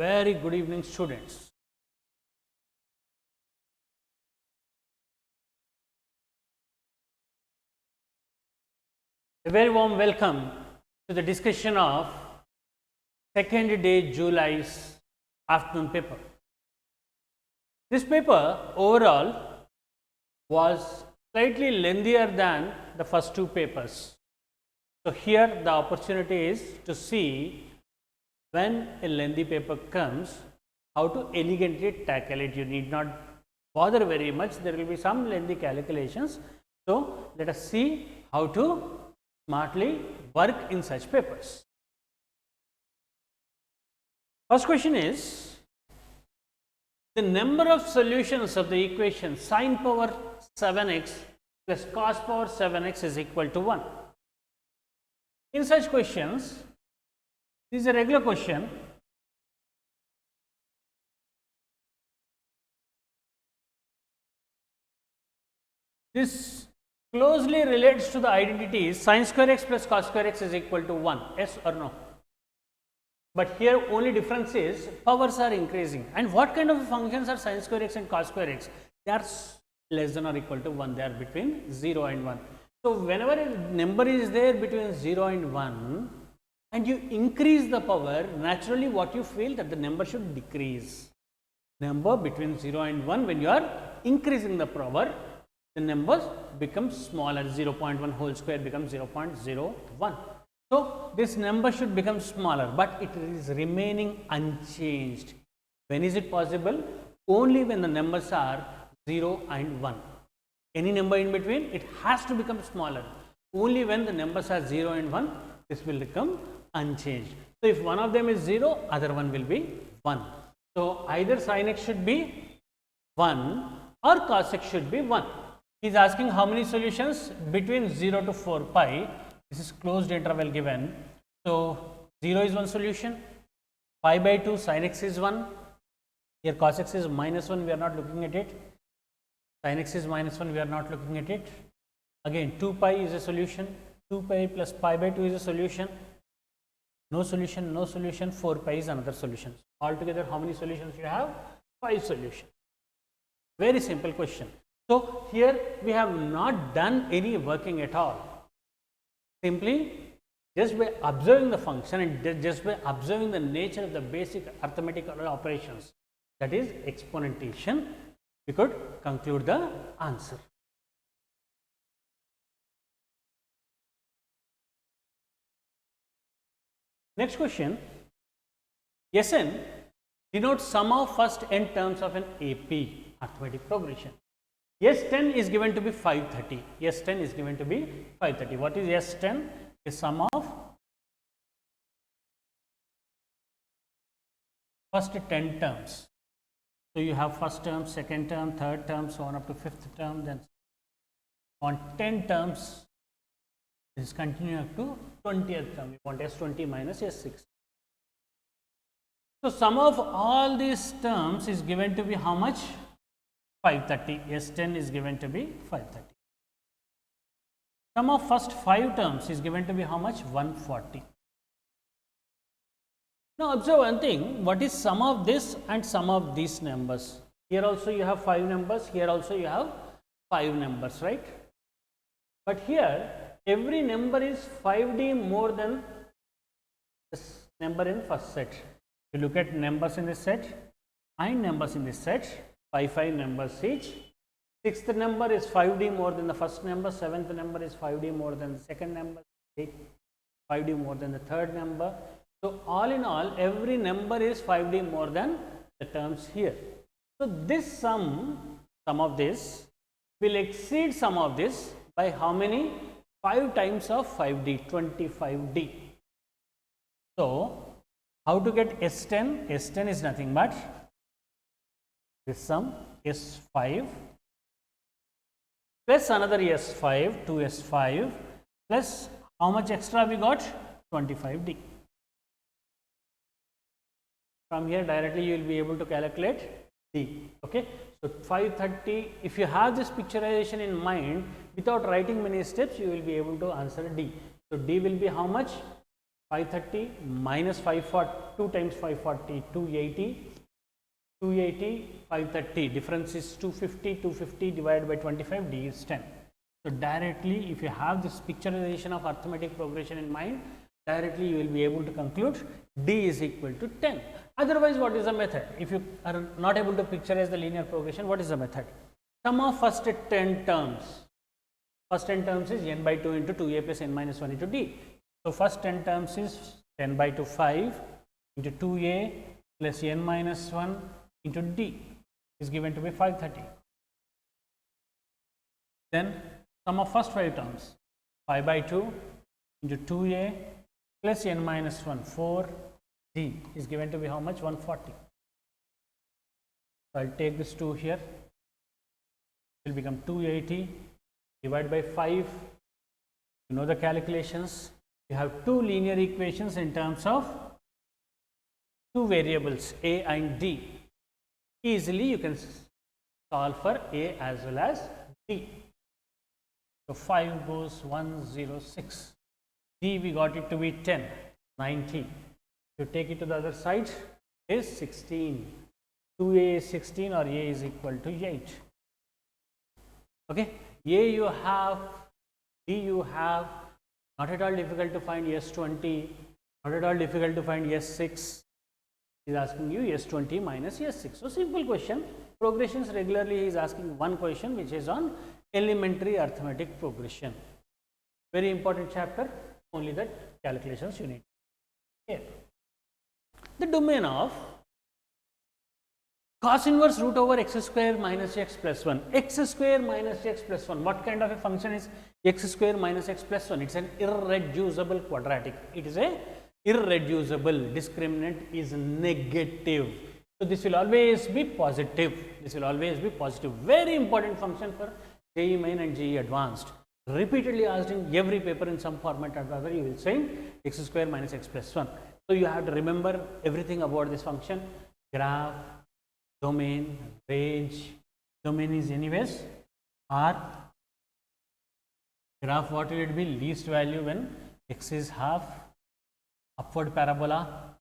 Very good evening, students. A very warm welcome to the discussion of second day July's afternoon paper. This paper overall was slightly lengthier than the first two papers. So, here the opportunity is to see when a lengthy paper comes, how to elegantly tackle it. You need not bother very much, there will be some lengthy calculations. So, let us see how to smartly work in such papers. First question is, the number of solutions of the equation sin power 7x plus cos power 7x is equal to 1. In such questions, this is a regular question. This closely relates to the identities sin square x plus cos square x is equal to 1, yes or no? But here only difference is powers are increasing. And what kind of functions are sin square x and cos square x? They are less than or equal to 1, they are between 0 and 1. So, whenever a number is there between 0 and 1 and you increase the power, naturally what you feel that the number should decrease. Number between 0 and 1, when you are increasing the power, the numbers become smaller, 0.1 whole square becomes 0.01. So, this number should become smaller, but it is remaining unchanged. When is it possible? Only when the numbers are 0 and 1. Any number in between, it has to become smaller. Only when the numbers are 0 and 1, this will become unchanged. So, if one of them is 0, other one will be 1. So, either sin x should be 1 or cos x should be 1. He is asking how many solutions between 0 to 4 pi. This is closed interval given. So, 0 is one solution, pi by 2 sin x is 1, here cos x is minus 1, we are not looking at it, sin x is minus 1, we are not looking at it. Again 2 pi is a solution, 2 pi plus pi by 2 is a solution, no solution, no solution, 4 pi is another solution. Altogether how many solutions you have? 5 solutions. Very simple question. So, here we have not done any working at all. Simply just by observing the function and just by observing the nature of the basic arithmetical operations, that is exponentation, we could conclude the answer. Next question, Sn denotes sum of first n terms of an AP arithmetic progression. S10 is given to be 530. S10 is given to be 530. What is S10? Is sum of first 10 terms. So, you have first term, second term, third term, so on up to fifth term, then on 10 terms, this is continuing up to 20th term. We want S20 minus S6. So, sum of all these terms is given to be how much? 530. S10 is given to be 530. Sum of first 5 terms is given to be how much? 140. Now, observe one thing, what is sum of this and sum of these numbers? Here also you have 5 numbers, here also you have 5 numbers, right? But here every number is 5D more than this number in first set. If you look at numbers in this set and numbers in this set, 5 numbers each. Sixth number is 5D more than the first number, seventh number is 5D more than the second number, 5D more than the third number. So, all in all, every number is 5D more than the terms here. So, this sum of this will exceed sum of this by how many? 5 times of 5D, 25D. So, how to get S10? S10 is nothing but this sum S5 plus another S5, 2S5 plus how much extra we got? 25D. From here directly you will be able to calculate D. Okay. So, 530, if you have this picturization in mind without writing many steps, you will be able to answer D. So, D will be how much? 530 minus 540, 2 times 540, 280, 280, 530, difference is 250, 250 divided by 25, d is 10. So, directly if you have this picturization of arithmetic progression in mind, directly you will be able to conclude d is equal to 10. Otherwise, what is the method? If you are not able to picturize the linear progression, what is the method? Sum of first 10 terms. First 10 terms is n by 2 into 2a plus n minus 1 into d. So, first 10 terms is 10 by 2 5 into 2a plus n minus 1 into d is given to be 530. Then sum of first 5 terms 5 by 2 into 2a plus n minus 1 4 d is given to be how much? 140. So, I will take this 2 here, it will become 280 divided by 5. You know the calculations. You have two linear equations in terms of two variables a and d. Easily you can solve for a as well as d. So, 5 goes 106, d we got it to be 10, 90. You take it to the other side is 16, 2a is 16 or a is equal to 8. Okay. A you have, d you have, not at all difficult to find S20, not at all difficult to find S6. He is asking you S20 minus S6. So, simple question. Progressions regularly he is asking one question which is on elementary arithmetic progression. Very important chapter, only that calculations you need here. The domain of cos inverse root over x square minus x plus 1. X square minus x plus 1. What kind of a function is x square minus x plus 1? It is an irreducible quadratic. It is a irreducible. Discriminant is negative. So, this will always be positive. This will always be positive. Very important function for JEE Main and JEE Advanced. Repeatedly asked in every paper in some format or other, you will say x square minus x plus 1. So, you have to remember everything about this function. Graph, domain, range. Domain is anyways R. Graph, what will it be? Least value when x is half. Upward parabola,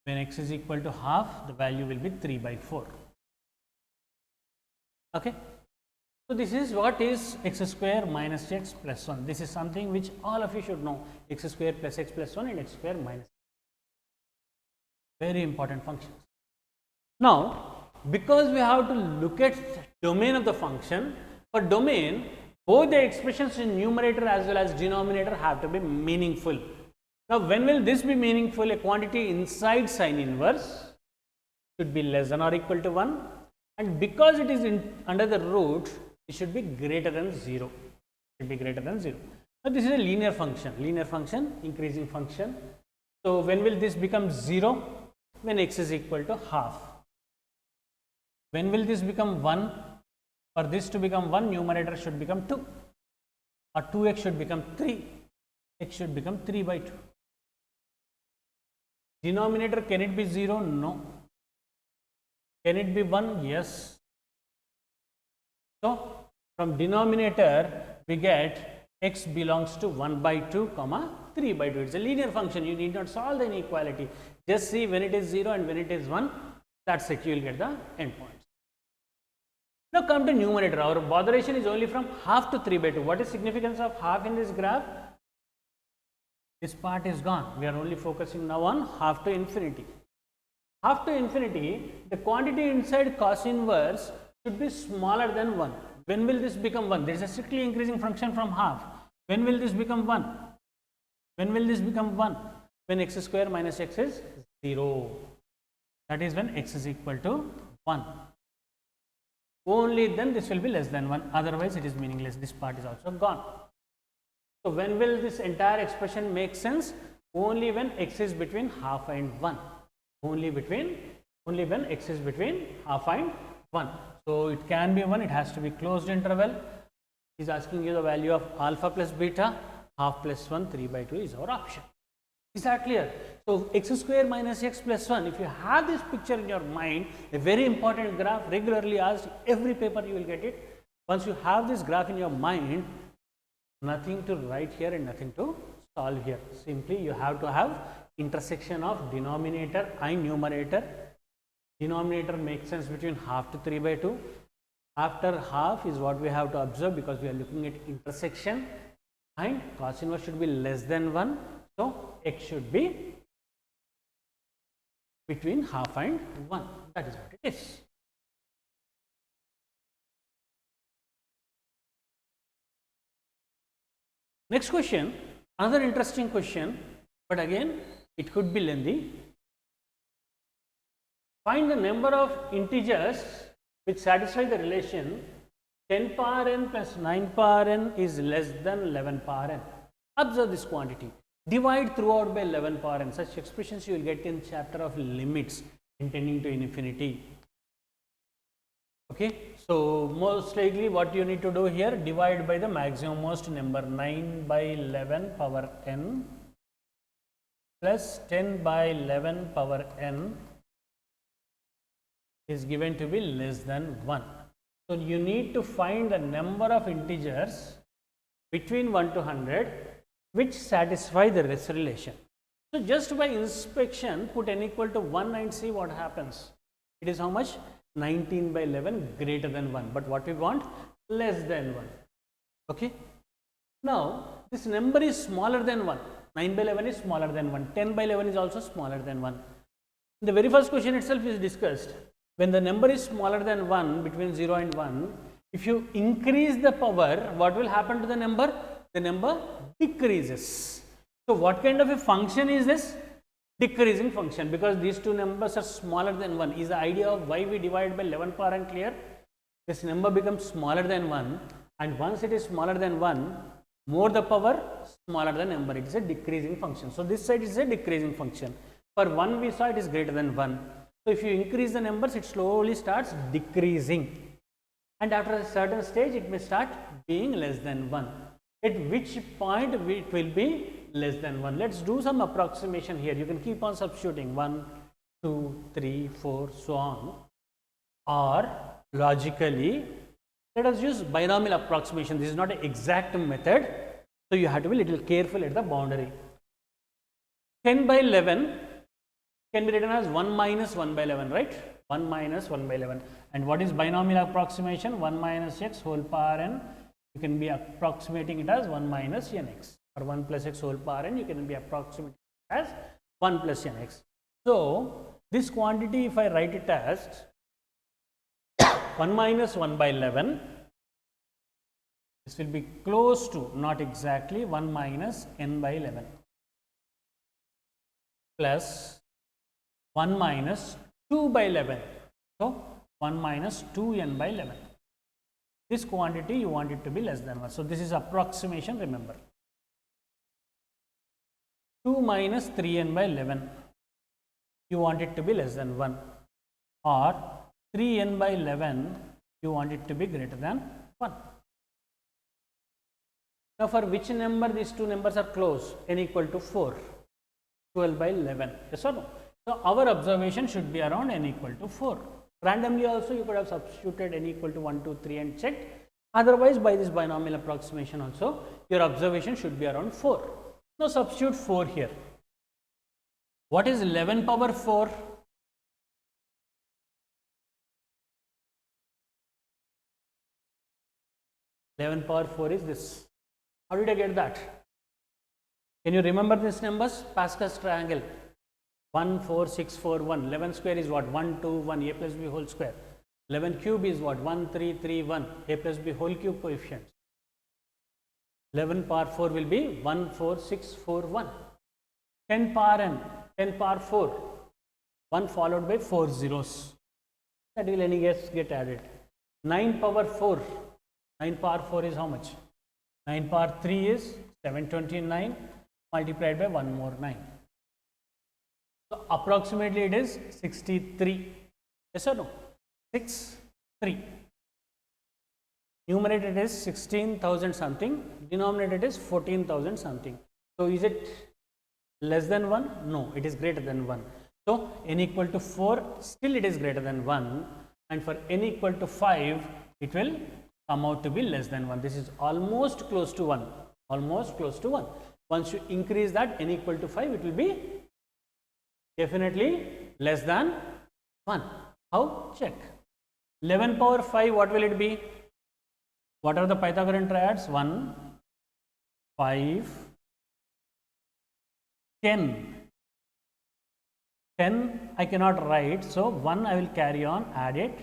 when x is equal to half, the value will be 3 by 4. Okay. So, this is what is x square minus x plus 1. This is something which all of you should know, x square plus x plus 1 and x square minus. Very important functions. Now, because we have to look at domain of the function, for domain both the expressions in numerator as well as denominator have to be meaningful. Now, when will this be meaningful? A quantity inside sine inverse should be less than or equal to 1, and because it is under the root, it should be greater than 0. Should be greater than 0. Now, this is a linear function, increasing function. So, when will this become 0? When x is equal to half. When will this become 1? For this to become 1, numerator should become 2, or 2x should become 3, x should become 3 by 2. Denominator, can it be 0? No. Can it be 1? Yes. So, from denominator we get x belongs to 1 by 2 comma 3 by 2. It is a linear function, you need not solve the inequality. Just see when it is 0 and when it is 1, that's it, you will get the endpoints. Now, come to numerator. Our botheration is only from half to 3 by 2. What is significance of half in this graph? This part is gone. We are only focusing now on half to infinity. Half to infinity, the quantity inside cos inverse should be smaller than 1. When will this become 1? There is a strictly increasing function from half. When will this become 1? When will this become 1? When x square minus x is 0. That is when x is equal to 1. Only then this will be less than 1. Otherwise, it is meaningless. This part is also gone. So, when will this entire expression make sense? Only when x is between half and 1. Only when x is between half and 1. So, it can be 1, it has to be closed interval. He is asking you the value of alpha plus beta, half plus 1, 3 by 2 is our option. Is that clear? So, x square minus x plus 1, if you have this picture in your mind, a very important graph, regularly asked, every paper you will get it. Once you have this graph in your mind, nothing to write here and nothing to solve here. Simply you have to have intersection of denominator and numerator. Denominator makes sense between half to 3 by 2. After half is what we have to observe, because we are looking at intersection, and cos inverse should be less than 1. So, x should be between half and 1. That is what it is. Next question, another interesting question, but again it could be lengthy. Find the number of integers which satisfy the relation 10 power n plus 9 power n is less than 11 power n. Observe this quantity. Divide throughout by 11 power n. Such expressions you will get in chapter of limits intending to infinity. Okay. So, most likely what you need to do here, divide by the maximum most number 9 by 11 power n plus 10 by 11 power n is given to be less than 1. So, you need to find the number of integers between 1 to 100 which satisfy the this relation. So, just by inspection put n equal to 1 and see what happens. It is how much? 19 by 11 greater than 1, but what we want? Less than 1. Okay. Now, this number is smaller than 1. 9 by 11 is smaller than 1. 10 by 11 is also smaller than 1. The very first question itself is discussed. When the number is smaller than 1, between 0 and 1, if you increase the power, what will happen to the number? The number decreases. So, what kind of a function is this? Decreasing function, because these two numbers are smaller than 1. Is the idea of why we divide by 11 power n clear? This number becomes smaller than 1, and once it is smaller than 1, more the power, smaller the number. It is a decreasing function. So, this side is a decreasing function. For 1 we saw it is greater than 1. So, if you increase the numbers, it slowly starts decreasing, and after a certain stage it may start being less than 1. At which point it will be less than 1. Let us do some approximation here. You can keep on substituting 1, 2, 3, 4, so on, or logically let us use binomial approximation. This is not an exact method, so you have to be little careful at the boundary. 10 by 11 can be written as 1 minus 1 by 11, right? 1 minus 1 by 11. And what is binomial approximation? 1 minus x whole power n. You can be approximating it as 1 minus nx, or 1 plus x whole power n. You can be approximating it as 1 plus nx. So, this quantity, if I write it as 1 minus 1 by 11, this will be close to, not exactly, 1 minus n by 11 plus 1 minus 2 by 11. So, 1 minus 2n by 11. This quantity you want it to be less than 1. So, this is approximation, remember. 2 minus 3n by 11, you want it to be less than 1, or 3n by 11, you want it to be greater than 1. Now, for which number these two numbers are close? N equal to 4, 12 by 11, yes or no? So, our observation should be around n equal to 4. Randomly also you could have substituted n equal to 1, 2, 3 and checked. Otherwise, by this binomial approximation also, your observation should be around 4. Now, substitute 4 here. What is 11 power 4? Power 4 is this. How did I get that? Can you remember these numbers? Pascal's triangle. 1, 4, 6, 4, 1. 11 square is what? 1, 2, 1, a plus b whole square. 11 cube is what? 1, 3, 3, 1, a plus b whole cube coefficients. 11 power 4 will be 1, 4, 6, 4, 1. 10 power n, 10 power 4, 1 followed by 4 zeros. That will any guess get added. 9 power 4, 9 power 4 is how much? 9 power 3 is 729 multiplied by 1 more 9. So, approximately it is 63, yes or no? 6, 3. Numerator it is 16,000 something, denominator it is 14,000 something. So, is it less than 1? No, it is greater than 1. So, n equal to 4, still it is greater than 1, and for n equal to 5, it will come out to be less than 1. This is almost close to 1, almost close to 1. Once you increase that n equal to 5, it will be definitely less than 1. How? Check. 11 power 5, what will it be? What are the Pythagorean triads? 1, 5, 10. 10 I cannot write, so 1 I will carry on, add it.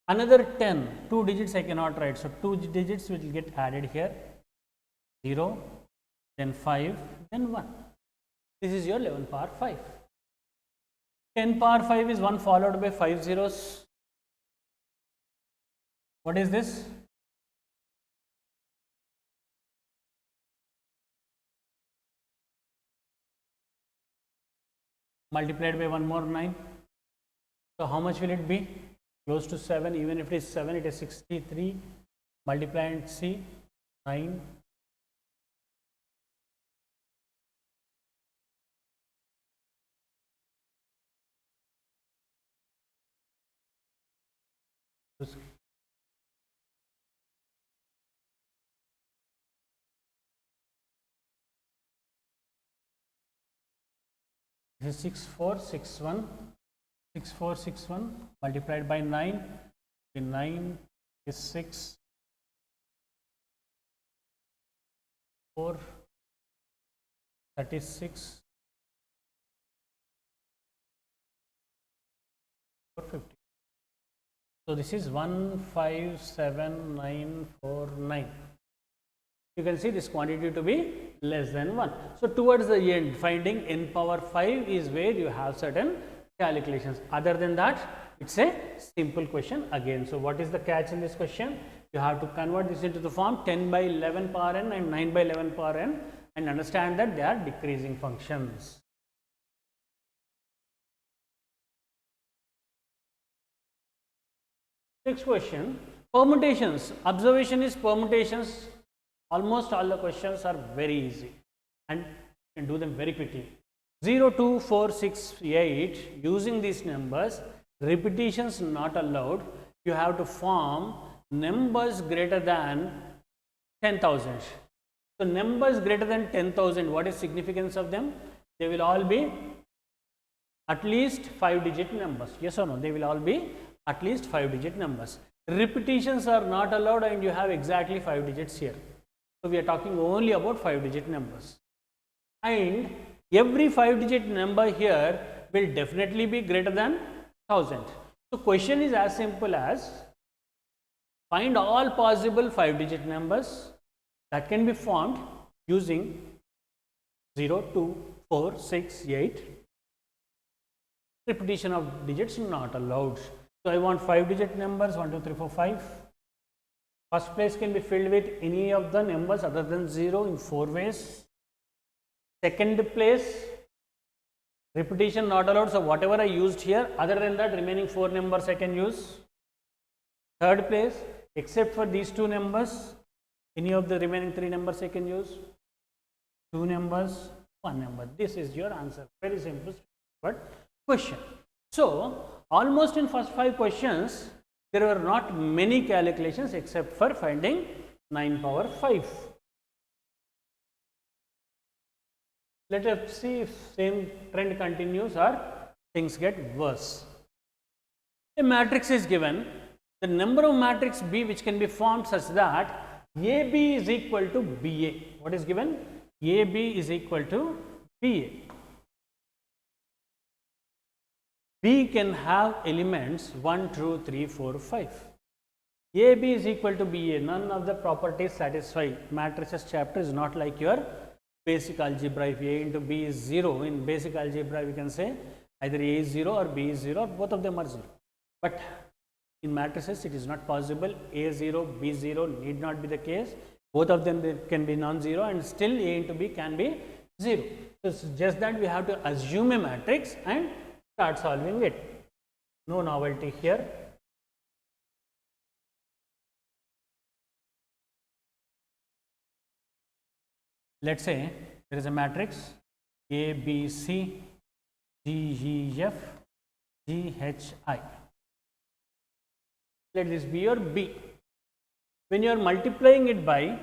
Another 10, 2 digits I cannot write, so 2 digits will get added here. 0, then 5, then 1. This is your 11 power 5. 10 power 5 is 1 followed by 5 zeros. What is this? Multiplied by 1 more 9. So how much will it be? Close to 7. Even if it is 7, it is 63. Multiply and see. 9. This is 6461. 6461 multiplied by 9. 9 is 6. 4. 36. 450. So this is 157949. You can see this quantity to be less than 1. So towards the end, finding n power 5 is where you have certain calculations. Other than that, it's a simple question again. So what is the catch in this question? You have to convert this into the form 10 by 11 power n and 9 by 11 power n and understand that they are decreasing functions. Next question, permutations. Observation is permutations. Almost all the questions are very easy and you can do them very quickly. 0, 2, 4, 6, 8. Using these numbers, repetitions not allowed. You have to form numbers greater than 10,000. So numbers greater than 10,000, what is significance of them? They will all be at least 5-digit numbers. Yes or no? They will all be at least 5-digit numbers. Repetitions are not allowed and you have exactly 5 digits here. So we are talking only about 5-digit numbers. And every 5-digit number here will definitely be greater than 1000. So question is as simple as find all possible 5-digit numbers that can be formed using 0, 2, 4, 6, 8. Repetition of digits not allowed. So I want 5-digit numbers 1, 2, 3, 4, 5. First place can be filled with any of the numbers other than 0 in 4 ways. Second place, repetition not allowed. So whatever I used here, other than that, remaining 4 numbers I can use. Third place, except for these 2 numbers, any of the remaining 3 numbers I can use. 2 numbers, 1 number. This is your answer. Very simple but question. So almost in first 5 questions, there were not many calculations except for finding 9 power 5. Let us see if same trend continues or things get worse. A matrix is given. The number of matrix B which can be formed such that AB is equal to BA. What is given? AB is equal to BA. B can have elements 1, 2, 3, 4, 5. AB is equal to BA. None of the properties satisfy. Matrices chapter is not like your basic algebra. If A into B is 0, in basic algebra we can say either A is 0 or B is 0 or both of them are 0. But in matrices it is not possible. A 0, B 0 need not be the case. Both of them can be non-zero and still A into B can be 0. So it's just that we have to assume a matrix and start solving it. No novelty here. Let's say there is a matrix A, B, C, D, E, F, G, H, I. Let this be your B. When you are multiplying it by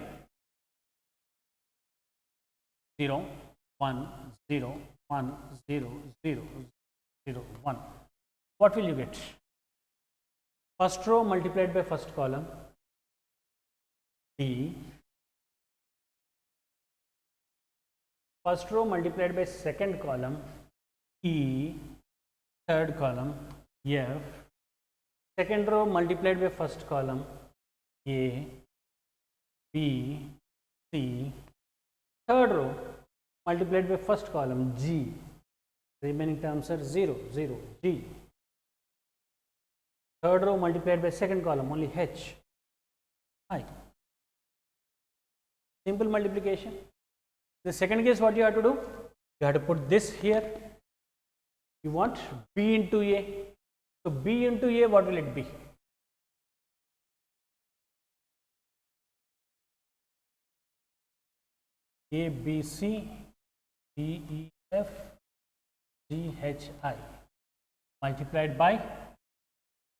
0, 1, 0, 1, 0, 0, 0, 1. What will you get? First row multiplied by first column, D. First row multiplied by second column, E. Third column, F. Second row multiplied by first column, A, B, C. Third row multiplied by first column, G. Remaining terms are 0, 0, G. Third row multiplied by second column, only H, I. Simple multiplication. The second case, what you have to do? You have to put this here. You want B into A. So B into A, what will it be? A, B, C, D, E, F, G, H, I multiplied by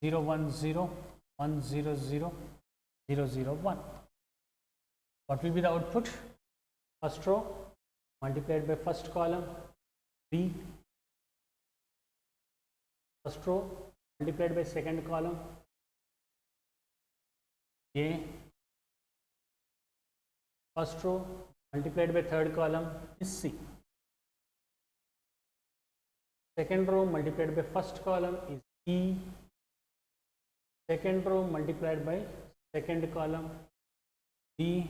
0, 1, 0, 1, 0, 0, 0, 0, 1. What will be the output? First row multiplied by first column, B. First row multiplied by second column, A. First row multiplied by third column is C. Second row multiplied by first column is E. Second row multiplied by second column, D.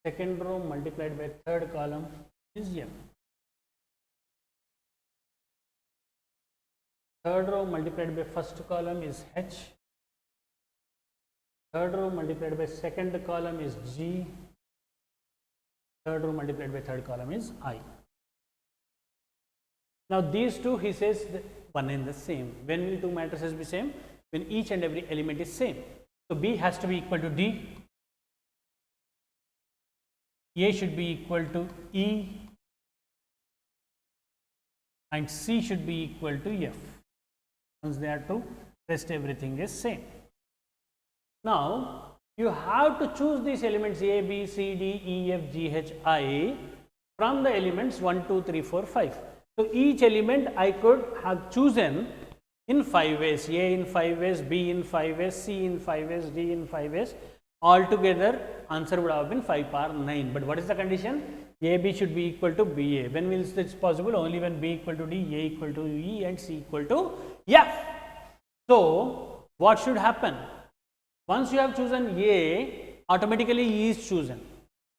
Second row multiplied by third column is F. Third row multiplied by first column is H. Third row multiplied by second column is G. Third row multiplied by third column is I. Now these two, he says, one and the same. When will two matrices be same? When each and every element is same. So B has to be equal to D. A should be equal to E. And C should be equal to F. Once they are true, rest everything is same. Now you have to choose these elements A, B, C, D, E, F, G, H, I from the elements 1, 2, 3, 4, 5. So each element I could have chosen in 5 ways, A in 5 ways, B in 5 ways, C in 5 ways, D in 5 ways. Altogether answer would have been 5 power 9. But what is the condition? AB should be equal to BA. When will this possible? Only when B equal to D, A equal to E and C equal to F. So what should happen? Once you have chosen A, automatically E is chosen.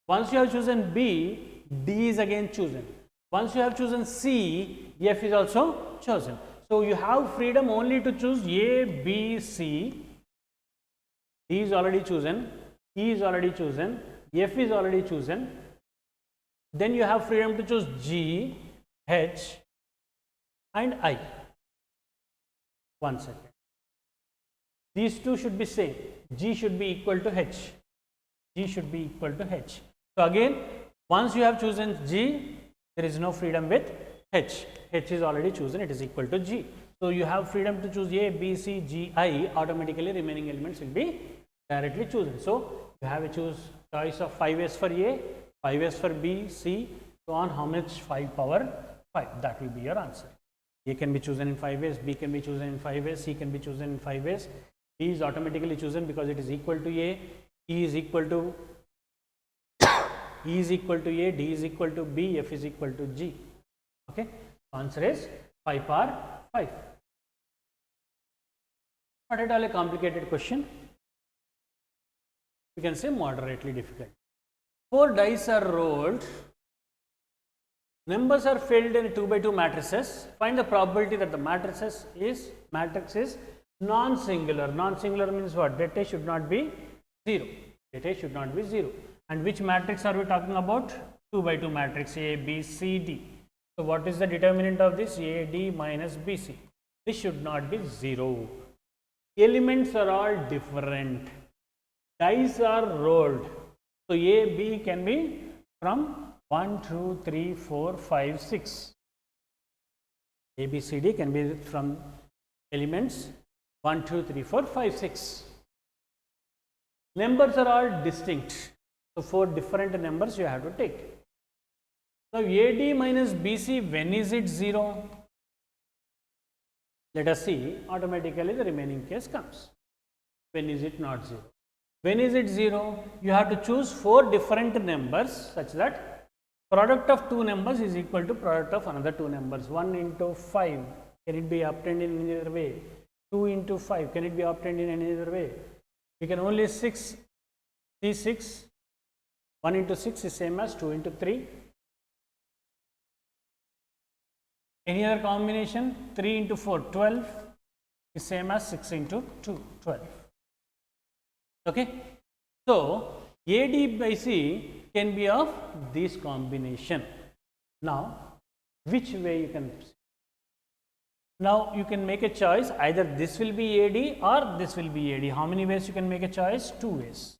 Once you have chosen B, D is again chosen. Once you have chosen C, F is also chosen. So you have freedom only to choose A, B, C. D is already chosen, E is already chosen, F is already chosen. Then you have freedom to choose G, H and I. 1 second. These two should be same. G should be equal to H. G should be equal to H. So again, once you have chosen G, there is no freedom with H. H is already chosen, it is equal to G. So you have freedom to choose A, B, C, G, I. Automatically remaining elements will be directly chosen. So you have a choice of 5s for A, 5s for B, C, so on. How much? 5 power 5. That will be your answer. A can be chosen in 5 ways, B can be chosen in 5 ways, C can be chosen in 5 ways. D is automatically chosen because it is equal to A, E is equal to E is equal to A, D is equal to B, F is equal to G. Okay, answer is 5 power 5. Not at all a complicated question. We can say moderately difficult. 4 dice are rolled. Numbers are filled in 2 by 2 matrices. Find the probability that the matrix is non-singular. Non-singular means what? That A should not be 0. That A should not be 0. And which matrix are we talking about? 2 by 2 matrix A, B, C, D. So what is the determinant of this? A, D minus B, C. This should not be 0. Elements are all different. Dice are rolled. So A, B can be from 1, 2, 3, 4, 5, 6. A, B, C, D can be from elements 1, 2, 3, 4, 5, 6. Numbers are all distinct. So 4 different numbers you have to take. Now AD minus BC, when is it 0? Let us see, automatically the remaining case comes. When is it not 0? When is it 0? You have to choose 4 different numbers such that product of 2 numbers is equal to product of another 2 numbers. 1 into 5, can it be obtained in any other way? 2 into 5, can it be obtained in any other way? We can only see 6. 1 into 6 is same as 2 into 3. Any other combination? 3 into 4, 12 is same as 6 into 2, 12. Okay. So, AD by C can be of this combination. Now, which way you can? Now, you can make a choice, either this will be AD or this will be AD. How many ways you can make a choice? 2 ways.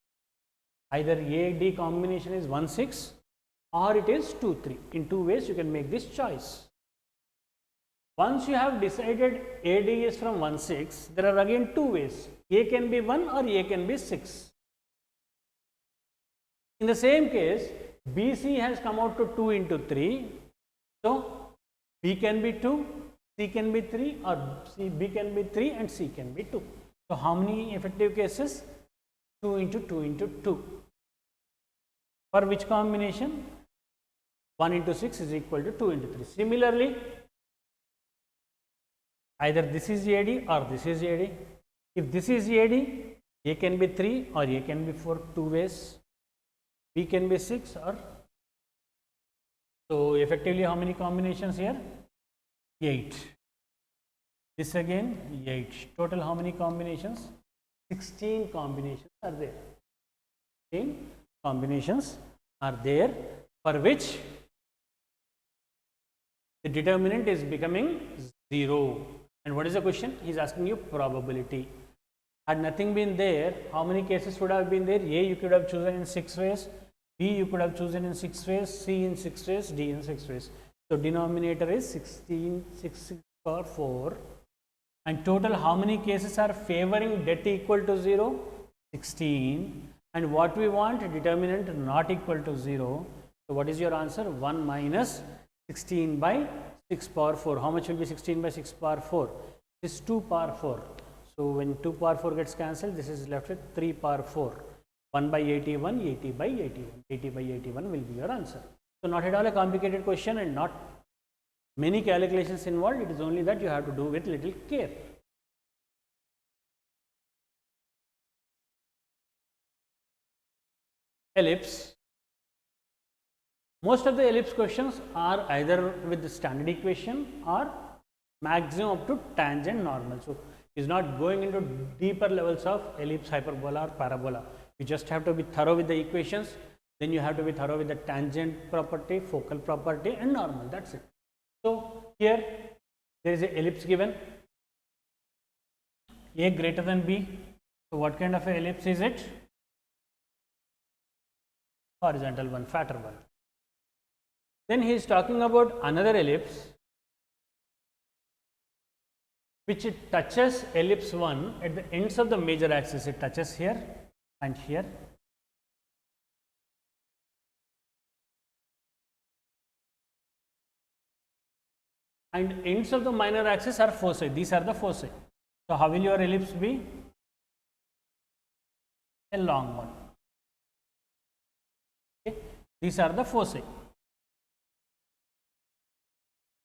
Either AD combination is 1, 6 or it is 2, 3. In 2 ways you can make this choice. Once you have decided AD is from 1, 6, there are again 2 ways. A can be 1 or A can be 6. In the same case, BC has come out to 2 into 3. So, B can be 2, C can be 3, or B can be 3 and C can be 2. So, how many effective cases? 2 into 2 into 2. For which combination? 1 into 6 is equal to 2 into 3. Similarly, either this is AD or this is AD. If this is AD, A can be 3 or A can be 4, 2 ways. B can be 6 or. So, effectively how many combinations here? 8. This again 8. Total how many combinations? 16 combinations are there. 16 combinations are there, for which the determinant is becoming 0. And what is the question? He is asking you probability. Had nothing been there, how many cases would have been there? A you could have chosen in 6 ways, B you could have chosen in 6 ways, C in 6 ways, D in 6 ways. So, denominator is 16, 6 power 4. And total how many cases are favoring det equal to 0? 16. And what we want? Determinant not equal to 0. So, what is your answer? 1 minus 16 by 6 power 4. How much will be 16 by 6 power 4? This is 2 power 4. So, when 2 power 4 gets cancelled, this is left with 3 power 4. 1 by 81, 80 by 81. 80 by 81 will be your answer. So, not at all a complicated question and not many calculations involved. It is only that you have to do with little care. Ellipse. Most of the ellipse questions are either with the standard equation or maximum up to tangent normal. So, it is not going into deeper levels of ellipse, hyperbola or parabola. You just have to be thorough with the equations, then you have to be thorough with the tangent property, focal property and normal, that is it. So, here there is a ellipse given, A greater than B. So, what kind of a ellipse is it? Horizontal one, fatter one. Then he is talking about another ellipse which it touches ellipse 1 at the ends of the major axis. It touches here and here. And ends of the minor axis are foci. These are the foci. So, how will your ellipse be? A long one. Okay. These are the foci.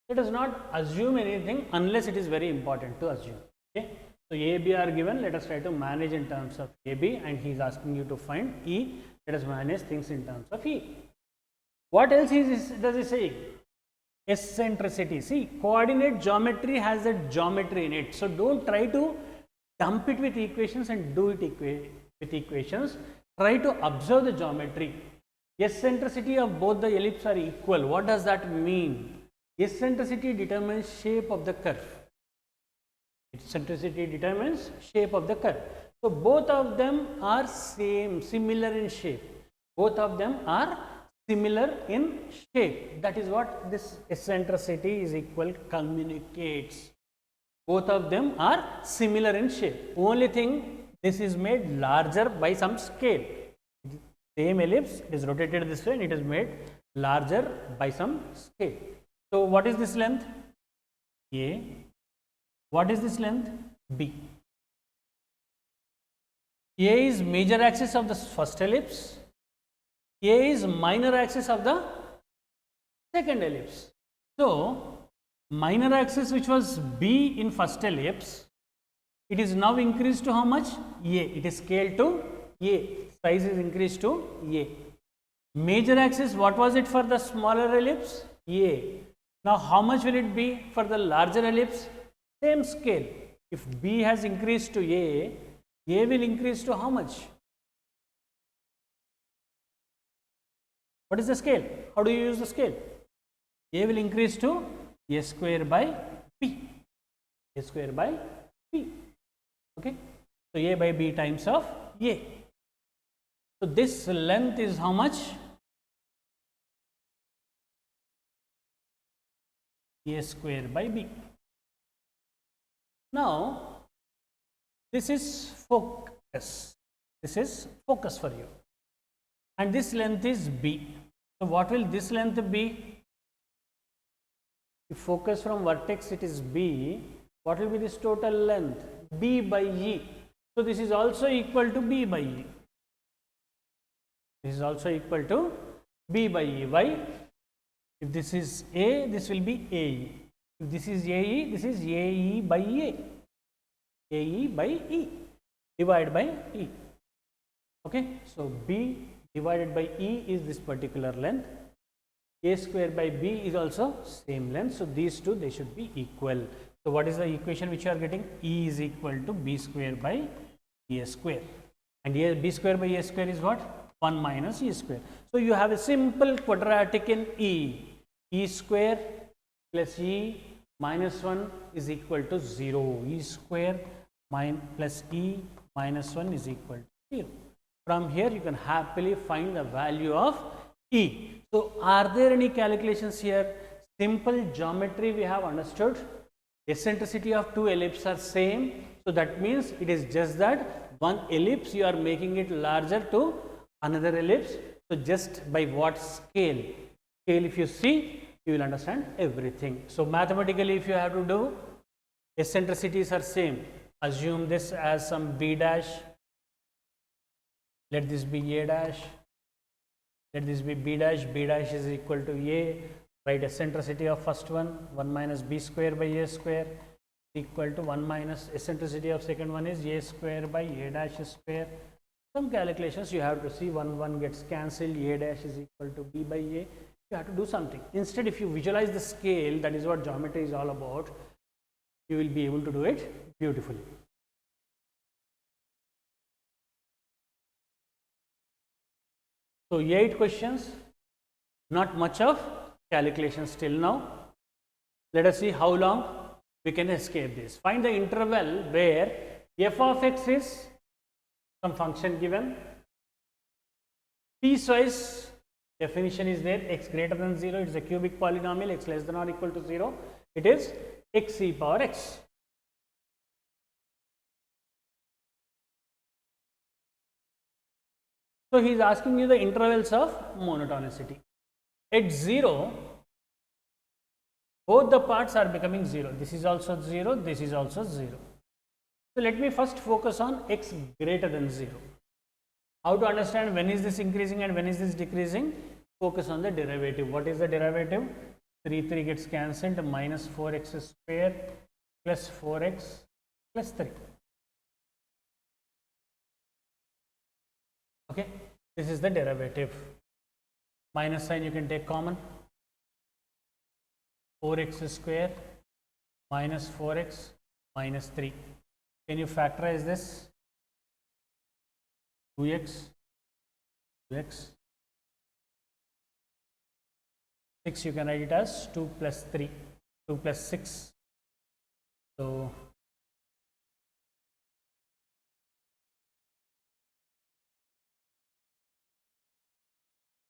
Let us not assume anything unless it is very important to assume. Okay. So, A, B are given. Let us try to manage in terms of A, B, and he is asking you to find E. Let us manage things in terms of E. What else does he say? Eccentricity. See, coordinate geometry has that geometry in it. So, do not try to dump it with equations and do it with equations. Try to observe the geometry. Eccentricity of both the ellipse are equal. What does that mean? Eccentricity determines shape of the curve. Eccentricity determines shape of the curve. So, both of them are similar in shape. Both of them are similar in shape. That is what this eccentricity is equal communicates. Both of them are similar in shape. Only thing, this is made larger by some scale. same ellipse, it is rotated this way and it is made larger by some scale. So, what is this length? A. What is this length? B. A is major axis of the first ellipse. A is minor axis of the second ellipse. So, minor axis which was B in first ellipse, it is now increased to how much? A. It is scaled to A. Size is increased to A. Major axis, what was it for the smaller ellipse? A. Now, how much will it be for the larger ellipse? Same scale. If B has increased to A will increase to how much? What is the scale? How do you use the scale? A will increase to A square by B. A square by B. Okay. So, A by B times of A. So, this length is how much? A square by B. Now, this is focus. This is focus for you. And this length is B. So, what will this length be? If focus from vertex it is B, what will be this total length? B by E. So, this is also equal to B by E. This is also equal to B by E. Why? If this is A, this will be AE. If this is AE, this is AE by A. AE by E. Divided by E. Okay. So, B divided by E is this particular length. A square by B is also same length. So, these two they should be equal. So, what is the equation which you are getting? E is equal to B square by A square. And B square by A square is what? 1 minus E square. So, you have a simple quadratic in E. E square plus E minus 1 is equal to 0. E square plus E minus 1 is equal to 0. From here, you can happily find the value of E. So, are there any calculations here? Simple geometry we have understood. Eccentricity of two ellipses are same. So, that means it is just that one ellipse you are making it larger to another ellipse. So, just by what scale? Scale if you see, you will understand everything. So, mathematically if you have to do, eccentricities are same. Assume this as some B dash. Let this be A dash. Let this be B dash. B dash is equal to A. Write eccentricity of first one, 1 minus B square by A square equal to 1 minus eccentricity of second one is A square by A dash square. Some calculations you have to see, 1 gets cancelled, A dash is equal to B by A. You have to do something. Instead, if you visualize the scale, that is what geometry is all about, you will be able to do it beautifully. So, 8 questions, not much of calculations till now. Let us see how long we can escape this. Find the interval where f of x is some function given, piecewise definition is there, x greater than 0, it is a cubic polynomial, x less than or equal to 0, it is x e power x. So, he is asking you the intervals of monotonicity. At 0, both the parts are becoming 0. This is also 0, this is also 0. So, let me first focus on x greater than 0. How to understand when is this increasing and when is this decreasing? Focus on the derivative. What is the derivative? 3 gets cancelled, minus 4x square plus 4x plus 3. Okay, this is the derivative. Minus sign you can take common. 4x square minus 4x minus 3. Can you factorize this? 2x, 6 you can write it as 2 plus 3, 2 plus 6. So,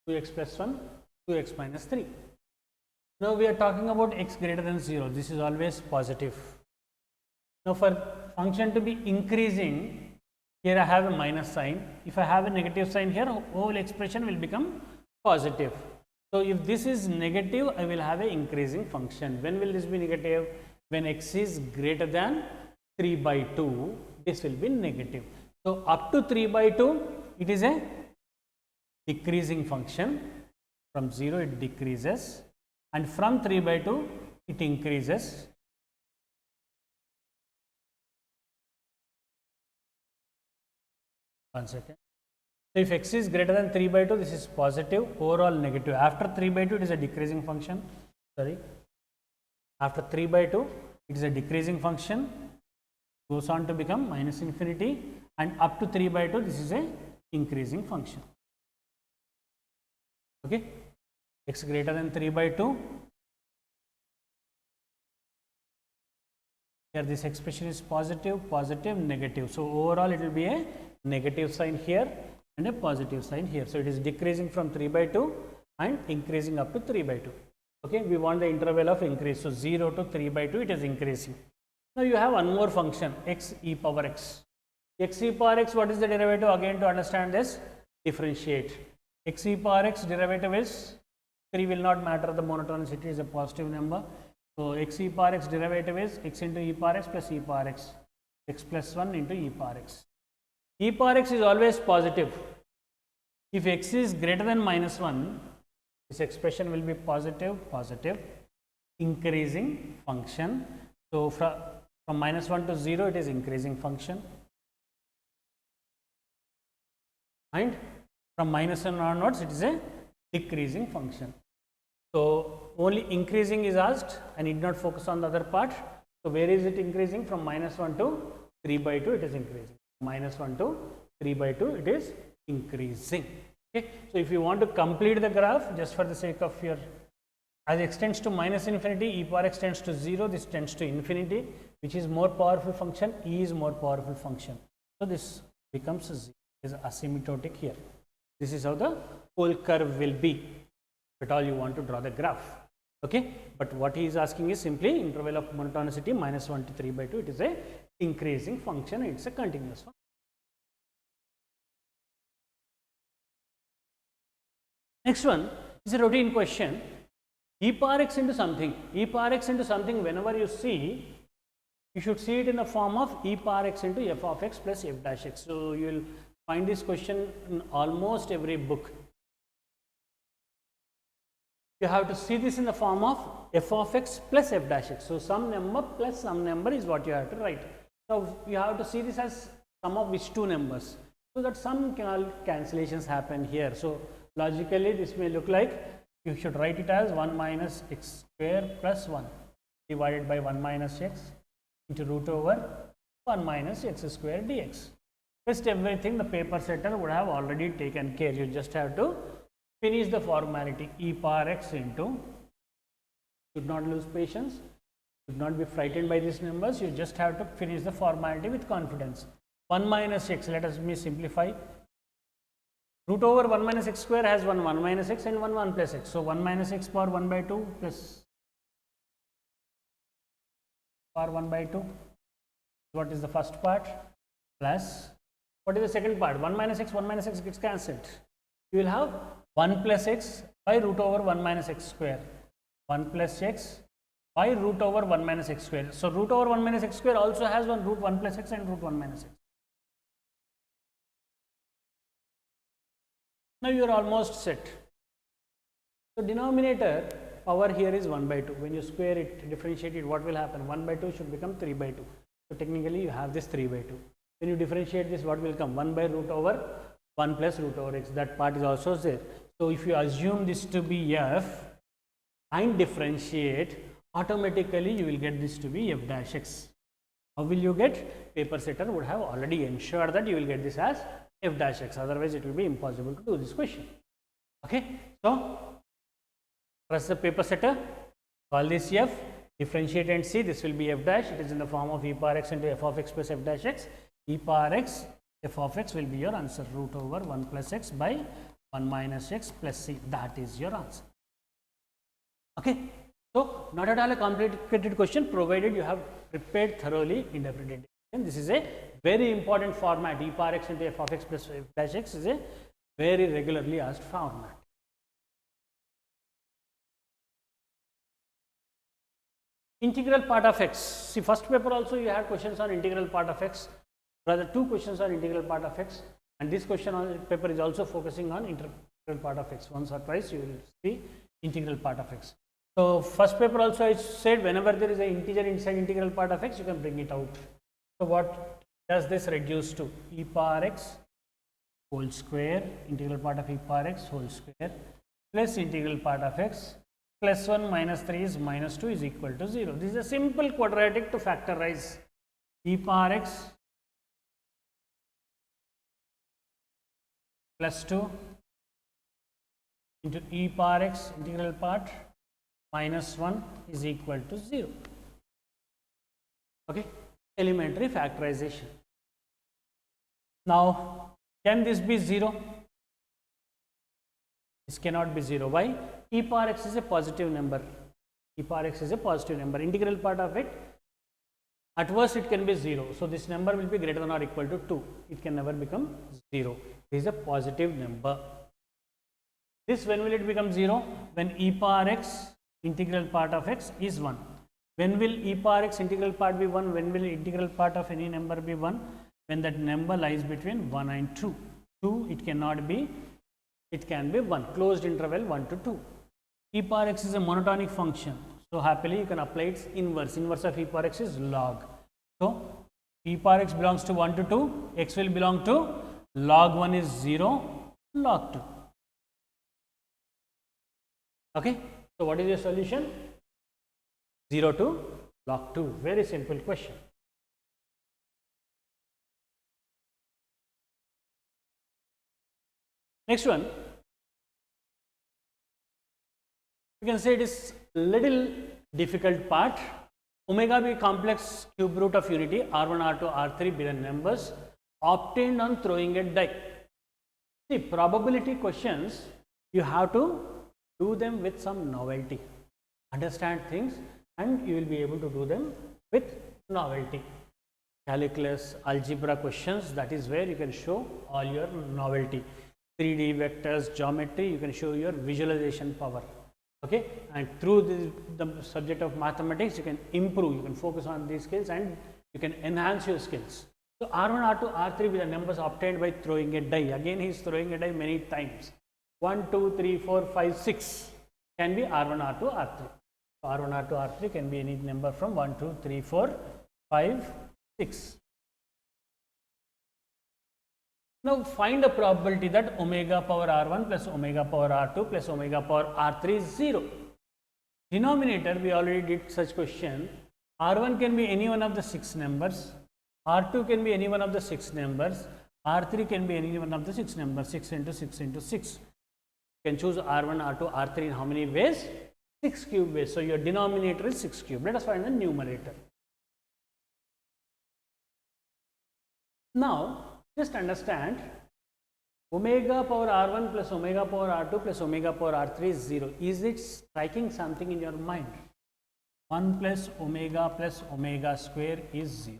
x plus 1, 2x minus 3. Now, we are talking about x greater than 0. This is always positive. Now, for function to be increasing, Here I have a minus sign. If I have a negative sign here, whole expression will become positive. So if this is negative, I will have a increasing function. When will this be negative? When x is greater than 3 by 2, this will be negative. So up to 3 by 2, it is a decreasing function. From 0 it decreases, and from 3 by 2 it increases. One second. So if x is greater than 3 by 2, this is positive, overall negative. After 3 by 2, it is a decreasing function. Sorry. After 3 by 2, it is a decreasing function, goes on to become minus infinity, and up to 3 by 2, this is a increasing function. Okay. X greater than 3 by 2. Here this expression is positive, positive, negative. So overall it will be a negative sign here and a positive sign here. So it is decreasing from 3 by 2 and increasing up to 3 by 2. Okay, we want the interval of increase. So 0 to 3 by 2, it is increasing. Now you have one more function, x e power x. X e power x, what is the derivative? Again, to understand this, differentiate. X e power x derivative is 3 will not matter, the monotonicity is a positive number. So x e power x derivative is x into e power x plus e power x, x plus 1 into e power x. E power x is always positive. If x is greater than minus 1, this expression will be positive, positive, increasing function. So from minus 1 to 0, it is increasing function. And from minus 1 onwards, it is a decreasing function. So only increasing is asked. I need not focus on the other part. So where is it increasing? From minus 1 to 3 by 2, it is increasing. Minus 1 to 3 by 2, it is increasing. Okay. So if you want to complete the graph, just for the sake of your, as x tends to minus infinity, e power x tends to 0, this tends to infinity. Which is more powerful function? E is more powerful function. So this becomes 0, is asymptotic here. This is how the whole curve will be, if at all you want to draw the graph. Okay. But what he is asking is simply interval of monotonicity minus 1 to 3 by 2. It is a increasing function. It is a continuous function. Next one is a routine question. E power x into something. E power x into something, whenever you see, you should see it in the form of e power x into f of x plus f dash x. So you will find this question in almost every book. You have to see this in the form of f of x plus f dash x. So some number plus some number is what you have to write. So you have to see this as sum of which two numbers, so that some cancellations happen here. So logically this may look like, you should write it as 1 minus x square plus 1 divided by 1 minus x into root over 1 minus x square dx. Rest everything the paper setter would have already taken care. You just have to finish the formality. E power x into, should not lose patience, should not be frightened by these numbers. You just have to finish the formality with confidence. 1 minus x, let us simplify. Root over 1 minus x square has 1 minus x and 1 plus x. So 1 minus x power 1 by 2 plus power 1 by 2. What is the first part? Plus, what is the second part? 1 minus x gets cancelled. You will have 1 plus x by root over 1 minus x square. 1 plus x by root over 1 minus x square. So root over 1 minus x square also has one root 1 plus x and root 1 minus x. Now you are almost set. So denominator power here is 1 by 2. When you square it, differentiate it, what will happen? 1 by 2 should become 3 by 2. So technically you have this 3 by 2. When you differentiate this, what will come? 1 by root over 1 plus root over x. That part is also there. So if you assume this to be f and differentiate, automatically you will get this to be f dash x. How will you get? Paper setter would have already ensured that you will get this as f dash x. Otherwise it will be impossible to do this question. Okay. So press the paper setter, call this f, differentiate and see, this will be f dash. It is in the form of e power x into f of x plus f dash x. E power x, f of x will be your answer, root over 1 plus x by 1 minus x plus c. That is your answer. Okay. So not at all a complicated question, provided you have prepared thoroughly interpreted. And this is a very important format. E power x into f of x plus f dash x is a very regularly asked format. Integral part of x. See, first paper also you had questions on integral part of x, rather 2 questions on integral part of x, and this question on paper is also focusing on integral part of x. Once or twice you will see integral part of x. So, first paper also I said whenever there is an integer inside integral part of x, you can bring it out. So, what does this reduce to? E power x whole square, integral part of e power x whole square plus integral part of x plus 1 minus 3 is minus 2 is equal to 0. This is a simple quadratic to factorize e power x plus 2 into e power x integral part minus 1 is equal to 0. Okay, elementary factorization. Now, can this be 0? This cannot be 0. Why? E power x is a positive number. E power x is a positive number. Integral part of it, at worst it can be 0. So, this number will be greater than or equal to 2. It can never become 0. This is a positive number. This, when will it become 0? When e power x integral part of x is 1. When will e power x integral part be 1? When will integral part of any number be 1? When that number lies between 1 and 2. 2 it cannot be, it can be 1, closed interval 1 to 2. E power x is a monotonic function. So, happily you can apply its inverse. Inverse of e power x is log. So, e power x belongs to 1 to 2, x will belong to log 1 is 0, log 2. Okay. So, what is your solution? 0 to log 2. Very simple question. Next one, you can say it is little difficult part. Omega be complex cube root of unity R1, R2, R3 be the numbers obtained on throwing a die. See, probability questions, you have to do them with some novelty. Understand things and you will be able to do them with novelty. Calculus, algebra questions, that is where you can show all your novelty. 3D vectors, geometry, you can show your visualization power. Okay, and through the subject of mathematics, you can improve, you can focus on these skills and you can enhance your skills. So, R1, R2, R3 with the numbers obtained by throwing a die. Again, he is throwing a die many times. 1, 2, 3, 4, 5, 6 can be R1, R2, R3. So, R1, R2, R3 can be any number from 1, 2, 3, 4, 5, 6. Now, find a probability that omega power R1 plus omega power R2 plus omega power R3 is 0. Denominator, we already did such question. R1 can be any one of the 6 numbers, R2 can be any one of the 6 numbers, R3 can be any one of the 6 numbers, 6 into 6 into 6. You can choose R1, R2, R3 in how many ways? 6 cube ways. So, your denominator is 6 cube. Let us find the numerator. Now, just understand omega power R1 plus omega power R2 plus omega power R3 is 0. Is it striking something in your mind? 1 plus omega square is 0.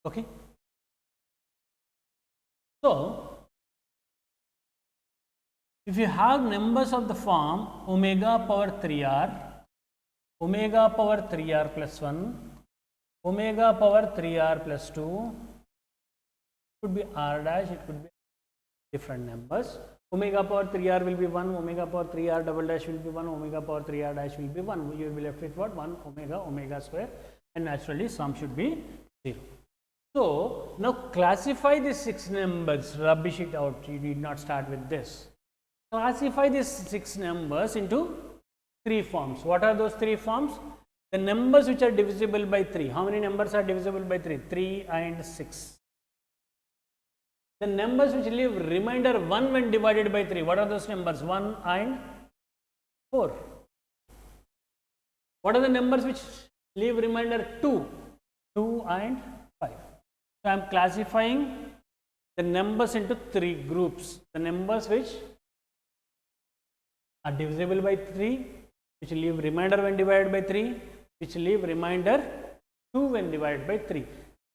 Okay. So, if you have numbers of the form omega power 3r, omega power 3r plus 1, omega power 3r plus 2, could be r dash, it could be different numbers. Omega power 3r will be 1, omega power 3r double dash will be 1, omega power 3r dash will be 1. You will be left with what? 1 omega square, and naturally sum should be 0. So, now classify these 6 numbers, rubbish it out, you did not start with this. Classify these 6 numbers into 3 forms. What are those 3 forms? The numbers which are divisible by 3. How many numbers are divisible by 3? 3 and 6. The numbers which leave remainder 1 when divided by 3. What are those numbers? 1 and 4. What are the numbers which leave remainder 2? 2 and 5. So, I am classifying the numbers into 3 groups. The numbers which are divisible by 3, which leave remainder when divided by 3, which leave remainder 2 when divided by 3.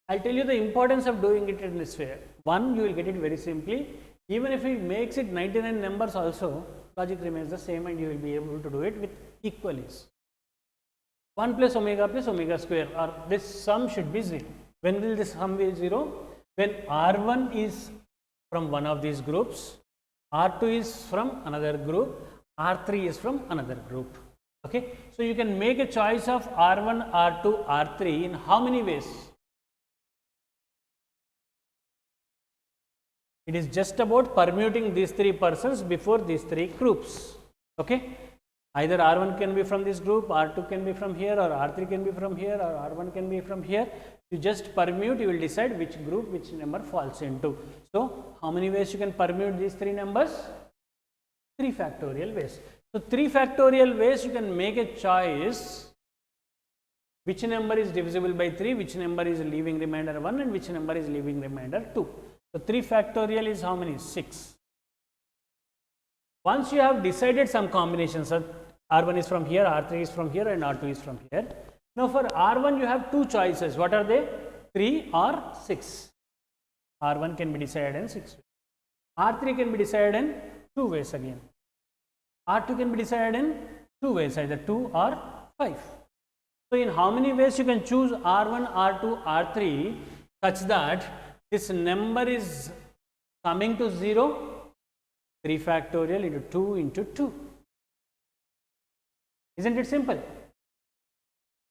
I'll tell you the importance of doing it in this way. One, you will get it very simply. Even if it makes it 99 numbers also, logic remains the same and you will be able to do it with equal ease. 1 plus omega square, or this sum should be 0. When will this sum be 0? When R1 is from one of these groups, R2 is from another group, R3 is from another group. Okay. So, you can make a choice of R1, R2, R3 in how many ways? It is just about permuting these three persons before these three groups. Okay. Either R1 can be from this group, R2 can be from here, or R3 can be from here, or R1 can be from here. You just permute, you will decide which group, which number falls into. So, how many ways you can permute these three numbers? 3 factorial ways. So, 3 factorial ways you can make a choice which number is divisible by 3, which number is leaving remainder 1, and which number is leaving remainder 2. So, 3 factorial is how many? 6. Once you have decided some combinations, so R1 is from here, R3 is from here, and R2 is from here. Now, for R1 you have 2 choices. What are they? 3 or 6. R1 can be decided in 6 ways. R3 can be decided in 2 ways again. R2 can be decided in 2 ways, either 2 or 5. So, in how many ways you can choose R1, R2, R3 such that this number is coming to 0? 3 factorial into 2 into 2. Isn't it simple?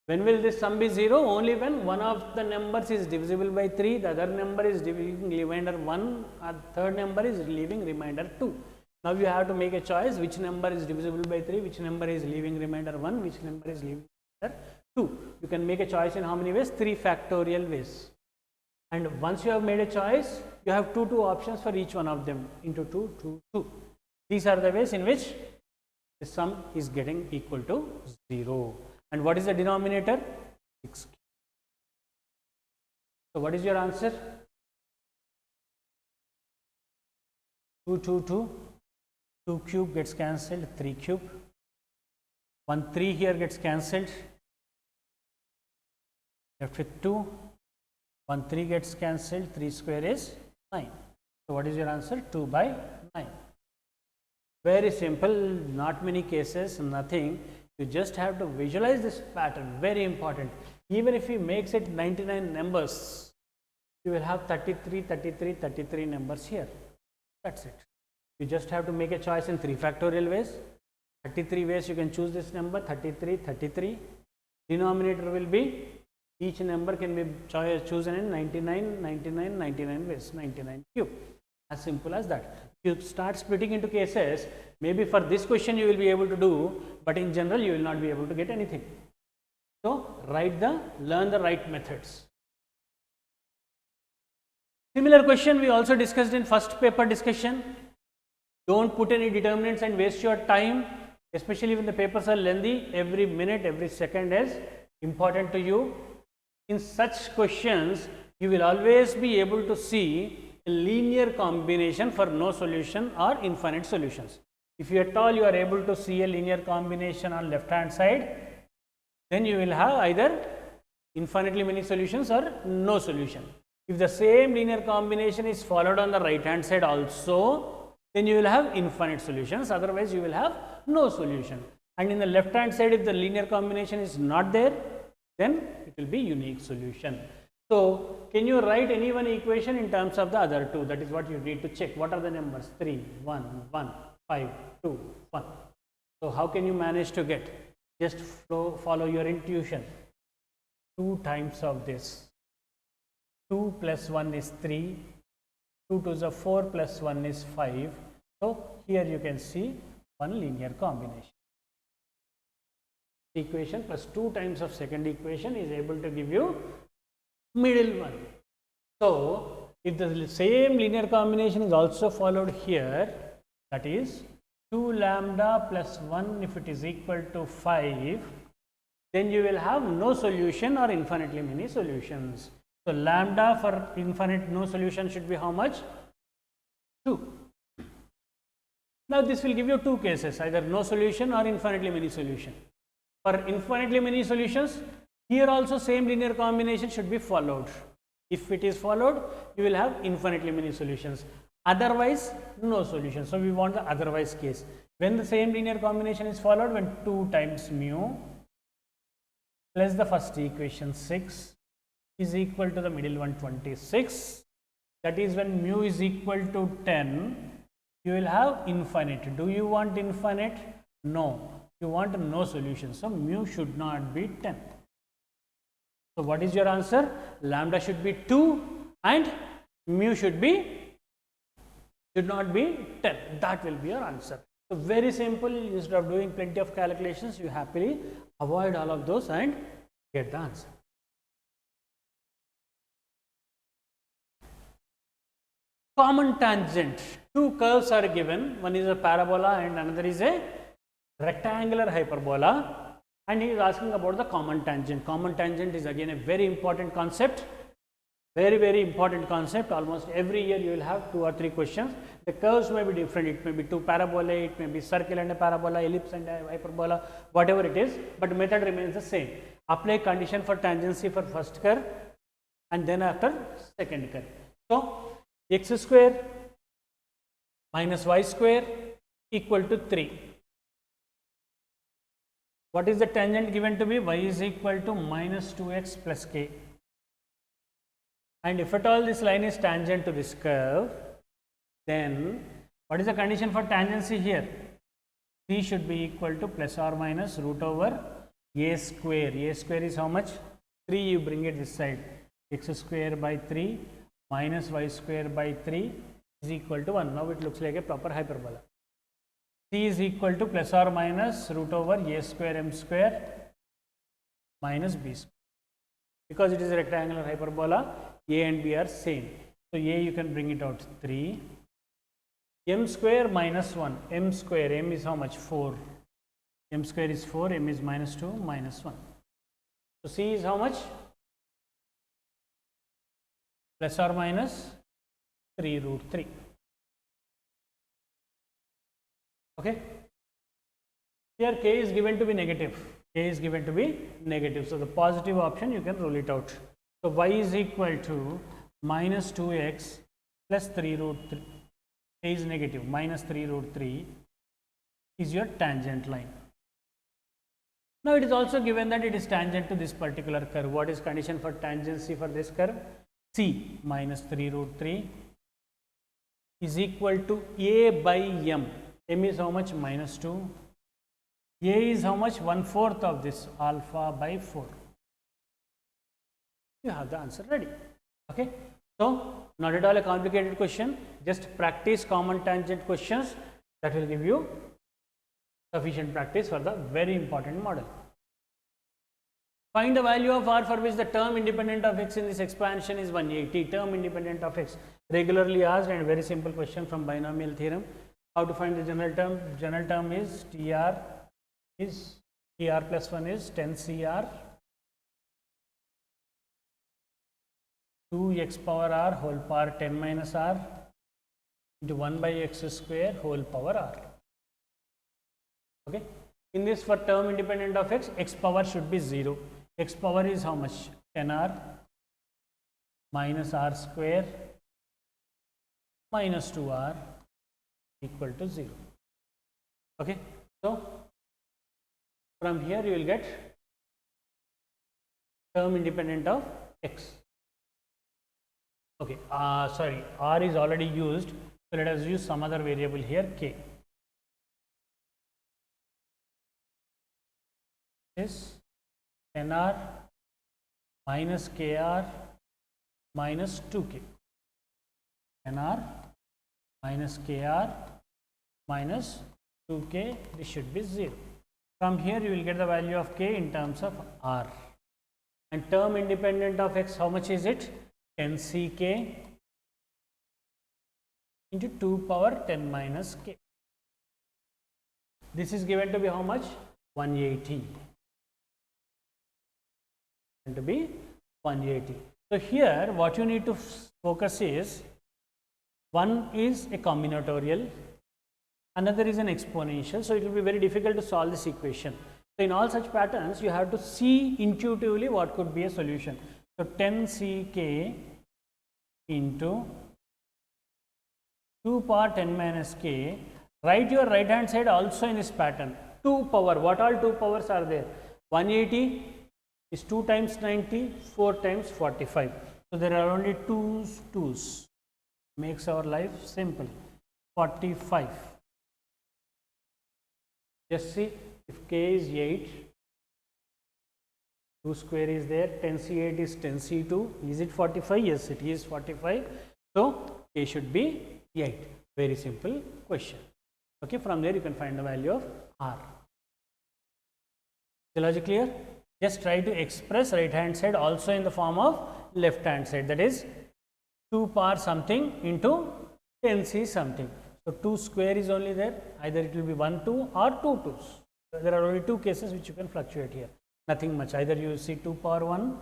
When will this sum be 0? Only when one of the numbers is divisible by 3, the other number is leaving remainder 1, and third number is leaving remainder 2. Now, you have to make a choice which number is divisible by 3, which number is leaving remainder 1, which number is leaving remainder 2. You can make a choice in how many ways? 3 factorial ways. And once you have made a choice, you have 2 options for each one of them, into 2, 2, 2. These are the ways in which the sum is getting equal to 0. And what is the denominator? 6. So, what is your answer? 2, 2, 2. 2 cube gets cancelled, 3 cube. 1 3 here gets cancelled, left with 2. 1 3 gets cancelled, 3 square is 9. So, what is your answer? 2 by 9. Very simple, not many cases, nothing. You just have to visualize this pattern, very important. Even if he makes it 99 numbers, you will have 33, 33, 33 numbers here. That's it. You just have to make a choice in 3 factorial ways. 33 ways you can choose this number, 33, 33. Denominator will be, each number can be chosen in 99, 99, 99 ways, 99 cube. As simple as that. You start splitting into cases, maybe for this question you will be able to do, but in general you will not be able to get anything. So, learn the right methods. Similar question we also discussed in first paper discussion. Don't put any determinants and waste your time, especially when the papers are lengthy. Every minute, every second is important to you. In such questions, you will always be able to see a linear combination for no solution or infinite solutions. If you at all you are able to see a linear combination on left hand side, then you will have either infinitely many solutions or no solution. If the same linear combination is followed on the right hand side also, then you will have infinite solutions, otherwise you will have no solution. And in the left hand side, if the linear combination is not there, then it will be unique solution. So, can you write any one equation in terms of the other two? That is what you need to check. What are the numbers? 3, 1, 1, 5, 2, 1. So, how can you manage to get? Just follow your intuition. 2 times of this. 2 plus 1 is 3. 2 to the 4 plus 1 is 5. So, here you can see one linear combination. Equation plus 2 times of second equation is able to give you middle one. So, if the same linear combination is also followed here, that is 2 lambda plus 1 if it is equal to 5, then you will have no solution or infinitely many solutions. So, lambda for infinite no solution should be how much? 2. Now, this will give you 2 cases, either no solution or infinitely many solution. For infinitely many solutions, Here also same linear combination should be followed. If it is followed, you will have infinitely many solutions. Otherwise, no solution. So we want the otherwise case. When the same linear combination is followed, when 2 times mu plus the first equation 6 is equal to the middle one 26. That is when mu is equal to 10, you will have infinite. Do you want infinite? No. You want no solution. So mu should not be 10. So what is your answer? Lambda should be 2 and mu should not be 10. That will be your answer. So very simple. Instead of doing plenty of calculations, you happily avoid all of those and get the answer. Common tangent. Two curves are given. One is a parabola and another is a rectangular hyperbola. And he is asking about the common tangent. Common tangent is again a very important concept. Very important concept. Almost every year you will have 2 or 3 questions. The curves may be different. It may be 2 parabolae, it may be circle and a parabola, ellipse and a hyperbola, whatever it is. But the method remains the same. Apply condition for tangency for first curve and then after second curve. So x square minus y square equal to 3. What is the tangent given to be? Y is equal to minus 2x plus k. And if at all this line is tangent to this curve, then what is the condition for tangency here? C should be equal to plus or minus root over a square. A square is how much? 3, you bring it this side. X square by 3 minus y square by 3 is equal to 1. Now it looks like a proper hyperbola. C is equal to plus or minus root over a square m square minus b square. Because it is a rectangular hyperbola, a and b are same. So a you can bring it out 3. M square minus 1. M square, m is how much? 4. M square is 4, m is minus 2, minus 1. So c is how much? Plus or minus 3 root 3. Okay. Here k is given to be negative. K is given to be negative. So the positive option you can rule it out. So y is equal to minus 2x plus 3 root 3. K is negative. Minus 3 root 3 is your tangent line. Now it is also given that it is tangent to this particular curve. What is condition for tangency for this curve? C minus 3 root 3 is equal to a by m. M is how much? Minus 2. A is how much? 1/4 of this, alpha by 4. You have the answer ready. Okay. So not at all a complicated question. Just practice common tangent questions. That will give you sufficient practice for the very important model. Find the value of r for which the term independent of x in this expansion is 180. Term independent of x, regularly asked and very simple question from binomial theorem. How to find the general term? General term is TR plus 1 is 10 CR 2 x power r whole power 10 minus r into 1 by x square whole power r. Okay. In this, for term independent of x, x power should be 0. X power is how much? 10r minus r square minus 2r equal to 0. Okay. So from here you will get term independent of x. Okay. Sorry, r is already used. So let us use some other variable here, k. Is 10r minus kr minus 2k. 10r minus kr minus 2k, this should be 0. From here you will get the value of k in terms of r. And term independent of x, how much is it? 10 ck into 2 power 10 minus k. This is given to be how much? 180. To be 180. So here what you need to focus is, one is a combinatorial, another is an exponential. So it will be very difficult to solve this equation. So, in all such patterns, you have to see intuitively what could be a solution. So, 10 ck into 2 power 10 minus k. Write your right hand side also in this pattern. 2 power, what all 2 powers are there? 180 is 2 times 90, 4 times 45. So, there are only 2's, makes our life simple. 45. Just see, if k is 8, 2 square is there, 10c8 is 10c2. Is it 45? Yes, it is 45. So, k should be 8. Very simple question. Okay, from there you can find the value of r. Is the logic clear? Just try to express right hand side also in the form of left hand side, that is 2 power something into 10c something. So, 2 square is only there, either it will be 1 2 or 2 2's. So, there are only 2 cases which you can fluctuate here, nothing much, either you see 2 power 1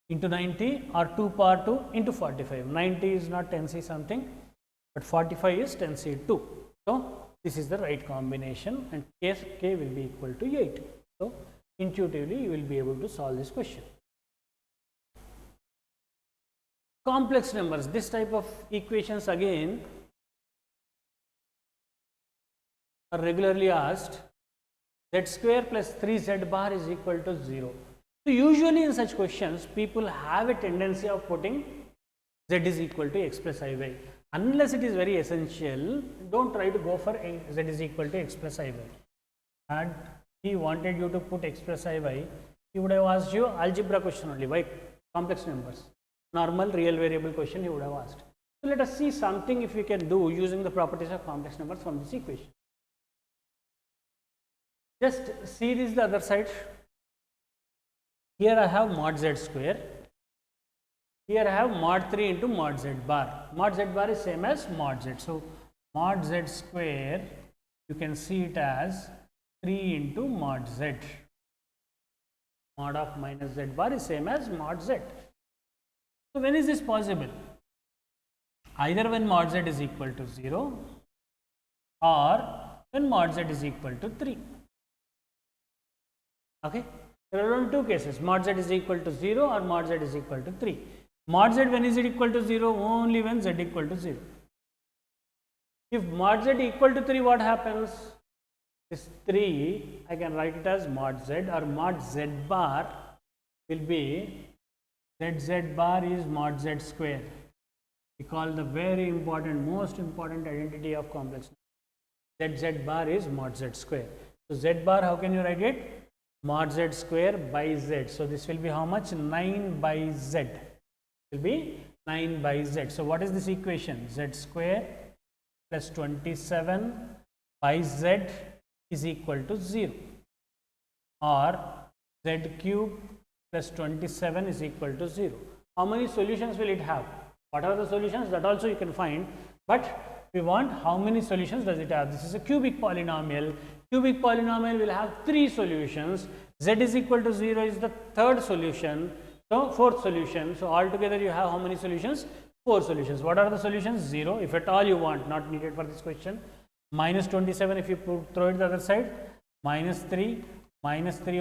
into 90 or 2 power 2 into 45. 90 is not 10c something, but 45 is 10c2. So, this is the right combination and k will be equal to 8. So, intuitively you will be able to solve this question. Complex numbers, this type of equations again are regularly asked. Z square plus 3z bar is equal to 0. So, usually in such questions people have a tendency of putting z is equal to x plus iy. Unless it is very essential, do not try to go for z is equal to x plus iy. Had he wanted you to put x plus iy, he would have asked you algebra question only. Why? Complex numbers. Normal real variable question he would have asked. So, let us see something if we can do using the properties of complex numbers from this equation. Just see this the other side. Here I have mod z square. Here I have mod 3 into mod z bar. Mod z bar is same as mod z. So, mod z square you can see it as 3 into mod z. Mod of minus z bar is same as mod z. So, when is this possible? Either when mod z is equal to 0 or when mod z is equal to 3. Okay. There are only 2 cases, mod z is equal to 0 or mod z is equal to 3. Mod z, when is it equal to 0? Only when z equal to 0. If mod z equal to 3, what happens? This 3, I can write it as mod z, or mod z bar will be z bar is mod z square. We call the very important, most important identity of complex numbers. Z bar is mod z square. So, z bar, how can you write it? Mod z square by z. So, this will be how much? 9 by z. Will be 9 by z. So, what is this equation? Z square plus 27 by z is equal to 0, or z cube plus 27 is equal to 0. How many solutions will it have? What are the solutions? That also you can find, but we want how many solutions does it have. This is a cubic polynomial. Cubic polynomial will have 3 solutions. Z is equal to 0 is the third solution. So, fourth solution. So, altogether you have how many solutions? 4 solutions. What are the solutions? 0 if at all you want, not needed for this question. Minus 27 if you throw it the other side. Minus 3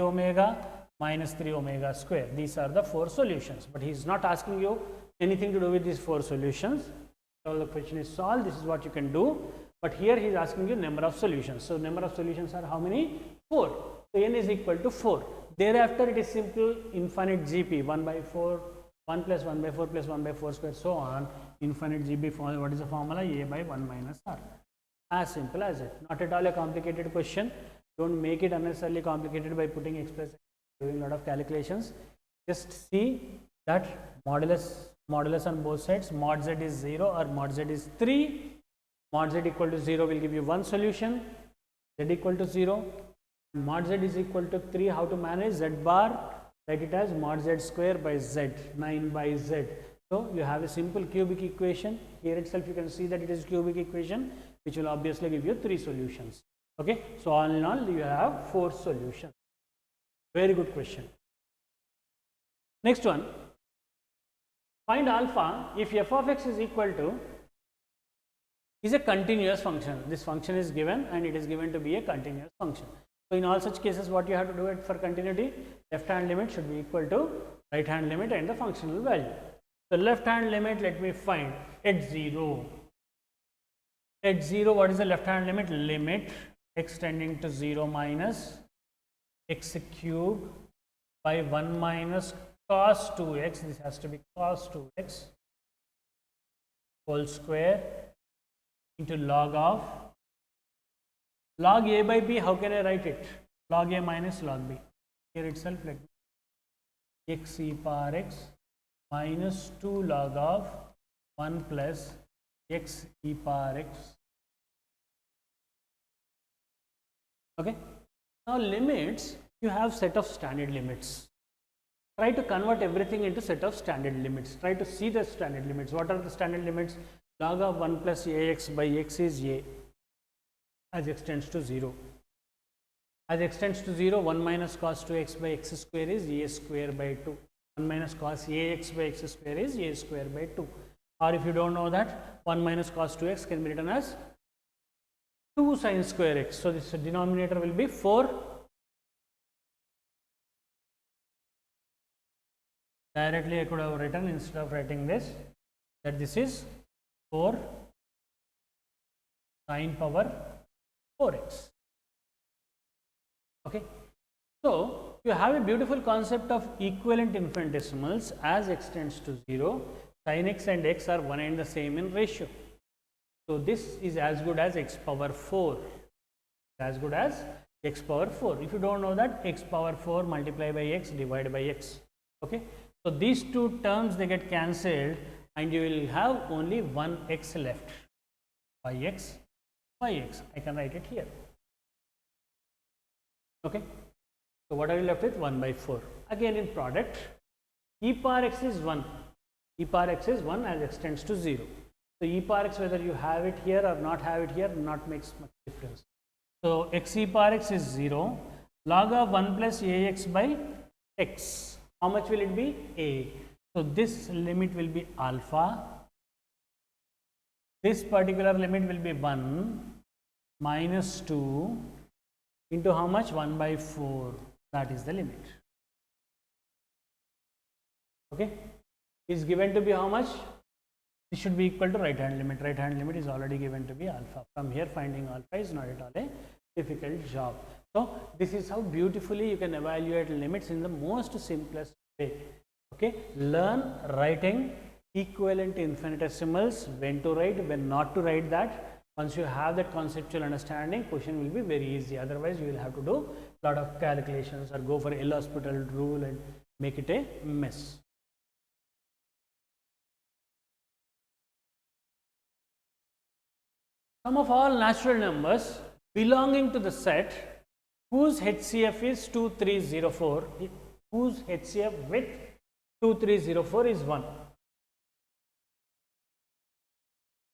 omega, minus 3 omega square. These are the 4 solutions. But he is not asking you anything to do with these 4 solutions. So, the question is solved. This is what you can do. But here he is asking you number of solutions. So, number of solutions are how many? 4. So, n is equal to 4. Thereafter, it is simple infinite GP 1 by 4, 1 plus 1 by 4 plus 1 by 4 square, so on. Infinite GP, what is the formula? A by 1 minus r. As simple as it. Not at all a complicated question. Don't make it unnecessarily complicated by putting express, doing a lot of calculations. Just see that modulus on both sides. Mod z is 0 or mod z is 3. Mod z equal to 0 will give you one solution. Z equal to 0. Mod z is equal to 3. How to manage? Z bar, write it as mod z square by z, 9 by z. So, you have a simple cubic equation. Here itself you can see that it is cubic equation, which will obviously give you 3 solutions. Okay. So, all in all you have 4 solutions. Very good question. Next one, find alpha if f of x is equal to is a continuous function. This function is given and it is given to be a continuous function. So in all such cases, what you have to do it for continuity, left hand limit should be equal to right hand limit and the functional value. The left hand limit, let me find at 0. At 0, what is the left hand limit? Limit x tending to 0 minus x cube by 1 minus cos 2x, this has to be cos 2x whole square into log of log a by b. How can I write it? Log a minus log b. Here itself, let me x e power x minus 2 log of 1 plus x e power x. Okay. Now limits, you have set of standard limits. Try to convert everything into set of standard limits. Try to see the standard limits. What are the standard limits? Log of 1 plus ax by x is a as x tends to 0. As x tends to 0, 1 minus cos 2x by x square is a square by 2. 1 minus cos ax by x square is a square by 2. Or if you don't know that, 1 minus cos 2x can be written as 2 sin square x. So this denominator will be 4. Directly I could have written, instead of writing this, that this is 4 sin power 4x. Okay. So you have a beautiful concept of equivalent infinitesimals. As x tends to 0, sin x and x are one and the same in ratio. So this is as good as x power 4. As good as x power 4. If you don't know that, x power 4 multiply by x divided by x. Okay. So these two terms, they get cancelled and you will have only one x left. By x. I can write it here. Okay. So what are you left with? 1 by 4. Again in product, e power x is 1. E power x is 1 as x tends to 0. So e power x, whether you have it here or not have it here, not makes much difference. So x e power x is 0. Log of 1 plus ax by x. How much will it be? A. So this limit will be alpha. This particular limit will be 1 minus 2 into how much? 1 by 4. That is the limit. Okay. Is given to be how much? This should be equal to right hand limit. Right hand limit is already given to be alpha. From here, finding alpha is not at all a difficult job. So this is how beautifully you can evaluate limits in the most simplest way. Okay. Learn writing equivalent infinitesimals, when to write, when not to write that. Once you have that conceptual understanding, question will be very easy. Otherwise, you will have to do a lot of calculations or go for L'Hospital rule and make it a mess. Sum of all natural numbers belonging to the set whose HCF is 2304, whose HCF with 2304 is 1.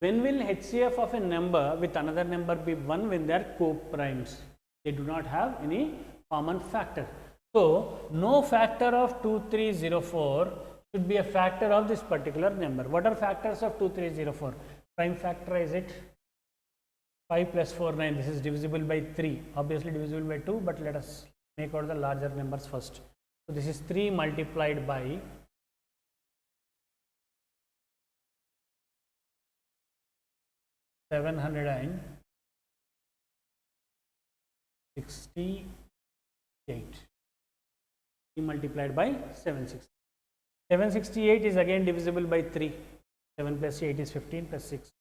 When will HCF of a number with another number be 1? When they are co-primes. They do not have any common factor. So no factor of 2304 should be a factor of this particular number. What are factors of 2304? Prime factorize it. 5 plus 4, 9. This is divisible by 3. Obviously divisible by 2, but let us make out the larger numbers first. So this is 3 multiplied by 768. 3 multiplied by 760. 768 is again divisible by 3. 7 plus 8 is 15 plus 6.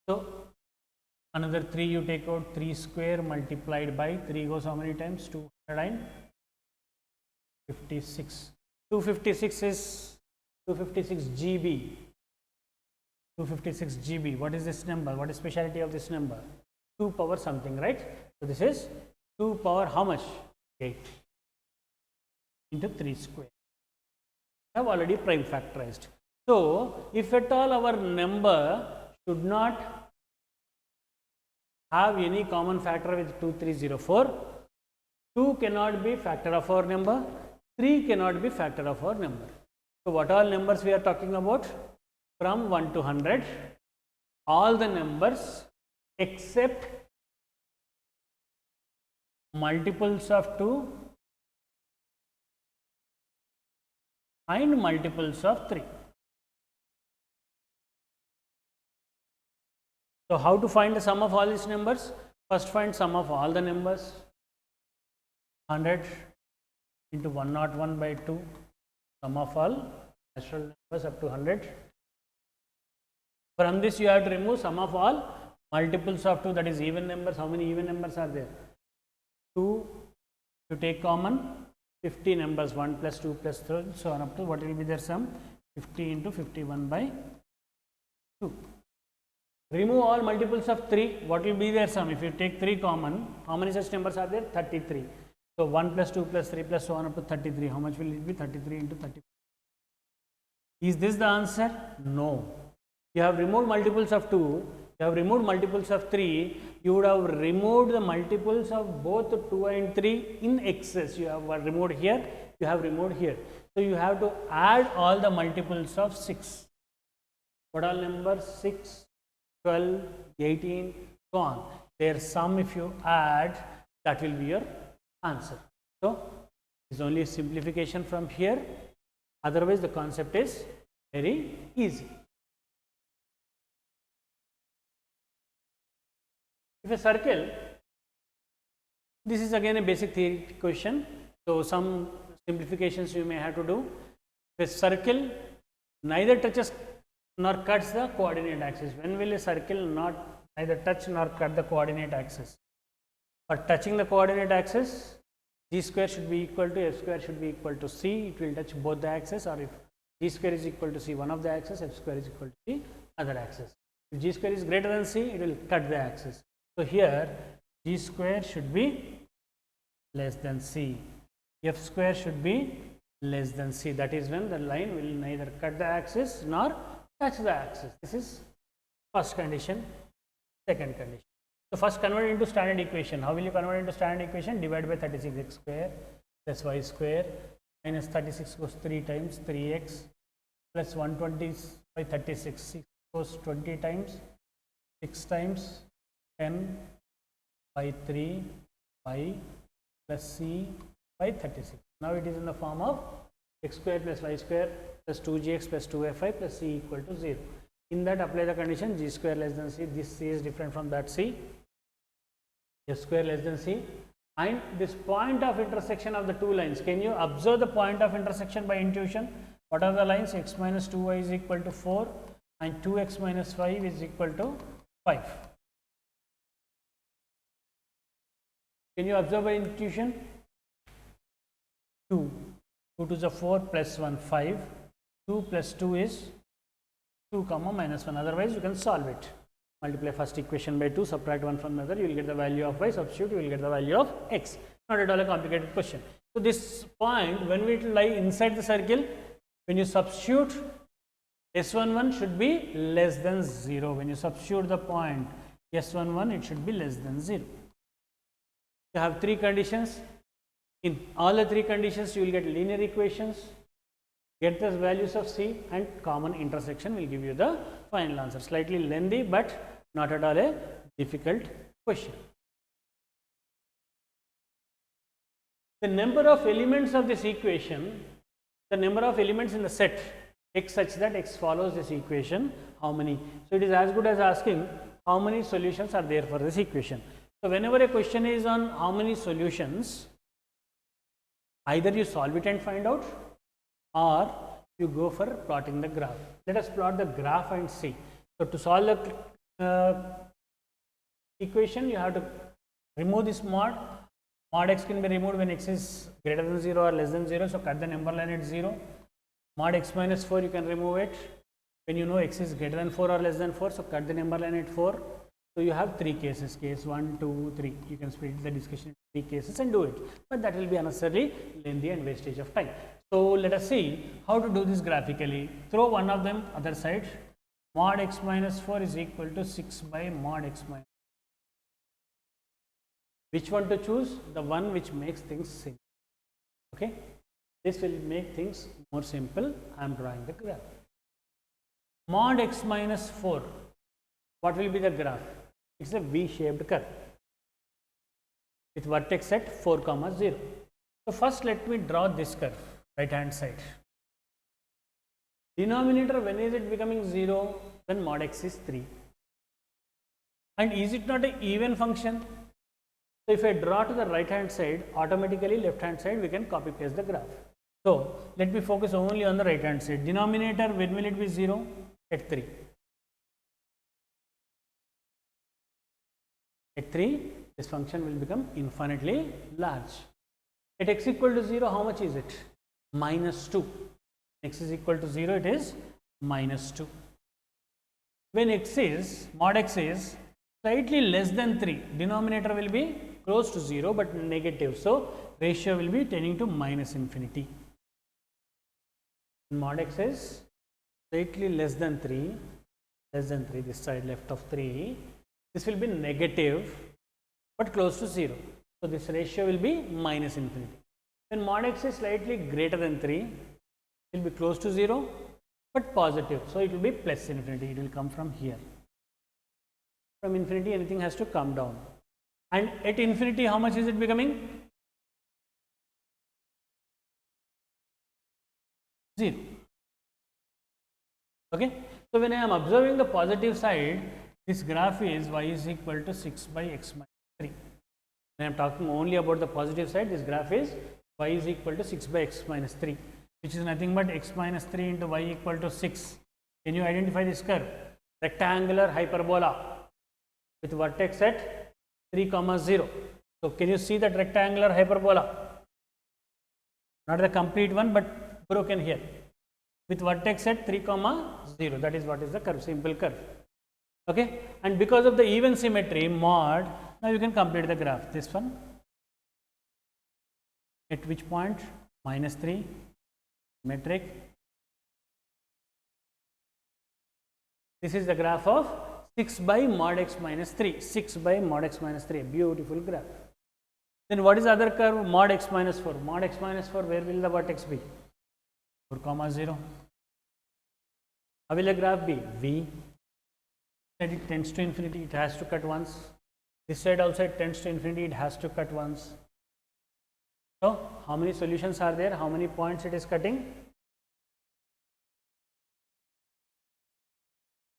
So another 3 you take out, 3 square multiplied by 3 goes how many times? 256. 256 is 256 GB. 256 GB. What is this number? What is speciality of this number? 2 power something, right? So this is 2 power how much? 8 into 3 square. I have already prime factorized. So if at all our number should not have any common factor with 2304, 2 cannot be factor of our number, 3 cannot be factor of our number. So what all numbers we are talking about? From 1 to 100, all the numbers except multiples of 2 and multiples of 3. So, how to find the sum of all these numbers? First find sum of all the numbers, 100 into 101 by 2, sum of all natural numbers up to 100. From this you have to remove sum of all multiples of 2, that is even numbers. How many even numbers are there? 2 to take common, 50 numbers, 1 plus 2 plus 3, so on up to what will be their sum? 50 into 51 by 2. Remove all multiples of 3, what will be their sum? If you take 3 common, how many such numbers are there? 33. So 1 plus 2 plus 3 plus so on up to 33. How much will it be? 33 into 33. Is this the answer? No. You have removed multiples of 2, you have removed multiples of 3, you would have removed the multiples of both 2 and 3 in excess. You have removed here, you have removed here. So you have to add all the multiples of 6. What are numbers? 6, 12, 18, so on. Their sum, if you add, that will be your answer. So it's only a simplification from here. Otherwise, the concept is very easy. If a circle, this is again a basic theory question. So some simplifications you may have to do. If a circle neither touches nor cuts the coordinate axis, when will a circle neither touch nor cut the coordinate axis? For touching the coordinate axis, g square should be equal to f square should be equal to c. It will touch both the axes, or if g square is equal to c one of the axis, f square is equal to c other axis. If g square is greater than c, it will cut the axis. So here g square should be less than c, f square should be less than c. That is when the line will neither cut the axis nor touch the axis. This is first condition. Second condition. So first convert it into standard equation. How will you convert it into standard equation? Divide by 36x square plus y square minus 36 goes 3 times 3x plus 120 by 36 6 goes 20 times 6 times 10 by 3 y plus c by 36. Now it is in the form of x square plus y square plus 2gx plus 2fi plus c equal to 0. In that, apply the condition g square less than c. This c is different from that c. F square less than c. And this point of intersection of the two lines. Can you observe the point of intersection by intuition? What are the lines? X minus 2y is equal to 4 and 2x minus 5 is equal to 5. Can you observe by intuition? 2. 2 to the 4 plus 1 5. 2 plus 2 is 2 comma minus 1. Otherwise, you can solve it. Multiply first equation by 2, subtract 1 from the other, you will get the value of y, substitute, you will get the value of x. Not at all a complicated question. So this point, when we lie inside the circle, when you substitute, S11 should be less than 0. When you substitute the point S11, it should be less than 0. You have 3 conditions. In all the 3 conditions, you will get linear equations, get the values of c, and common intersection will give you the final answer. Slightly lengthy, but not at all a difficult question. The number of elements of this equation, the number of elements in the set x such that x follows this equation, how many? So it is as good as asking how many solutions are there for this equation. So whenever a question is on how many solutions, either you solve it and find out, or you go for plotting the graph. Let us plot the graph and see. So to solve the equation, you have to remove this mod. Mod x can be removed when x is greater than 0 or less than 0. So cut the number line at 0. Mod x minus 4, you can remove it when you know x is greater than 4 or less than 4. So cut the number line at 4. So you have 3 cases, case 1, 2, 3. You can split the discussion in 3 cases and do it. But that will be unnecessarily lengthy and wastage of time. So let us see how to do this graphically. Throw one of them other side. Mod x minus 4 is equal to 6 by mod x minus. Which one to choose? The one which makes things simple. Okay. This will make things more simple. I am drawing the graph. Mod x minus 4. What will be the graph? It's a V-shaped curve. with vertex at 4 comma 0. So first let me draw this curve, right hand side. Denominator, when is it becoming 0? When mod x is 3. And is it not an even function? So if I draw to the right hand side, automatically left hand side we can copy paste the graph. So let me focus only on the right hand side. Denominator, when will it be 0? At 3. At 3, this function will become infinitely large. At x equal to 0, how much is it? Minus 2. X is equal to 0, it is minus 2. When x is, mod x is slightly less than 3, denominator will be close to 0 but negative. So ratio will be tending to minus infinity. Mod x is slightly less than 3, this side left of 3, this will be negative but close to 0. So this ratio will be minus infinity. When mod x is slightly greater than 3, it will be close to 0 but positive. So it will be plus infinity, it will come from here. From infinity anything has to come down. And at infinity how much is it becoming? 0. Okay. So when I am observing the positive side, this graph is y is equal to 6 by x minus 3. When I am talking only about the positive side, this graph is y is equal to 6 by x minus 3, which is nothing but x minus 3 into y equal to 6. Can you identify this curve? Rectangular hyperbola with vertex at 3 comma 0. So can you see that rectangular hyperbola? Not the complete one but broken here with vertex at 3 comma 0. That is what is the curve, simple curve. Okay, and because of the even symmetry mod, now you can complete the graph. This one at which point? Minus 3 metric. This is the graph of 6 by mod x minus 3, 6 by mod x minus 3, beautiful graph. Then what is the other curve? Mod x minus 4. Mod x minus 4, where will the vertex be? 4 comma 0. How will the graph be? V. That it tends to infinity, it has to cut once. This side also it tends to infinity, it has to cut once. So how many solutions are there? How many points it is cutting?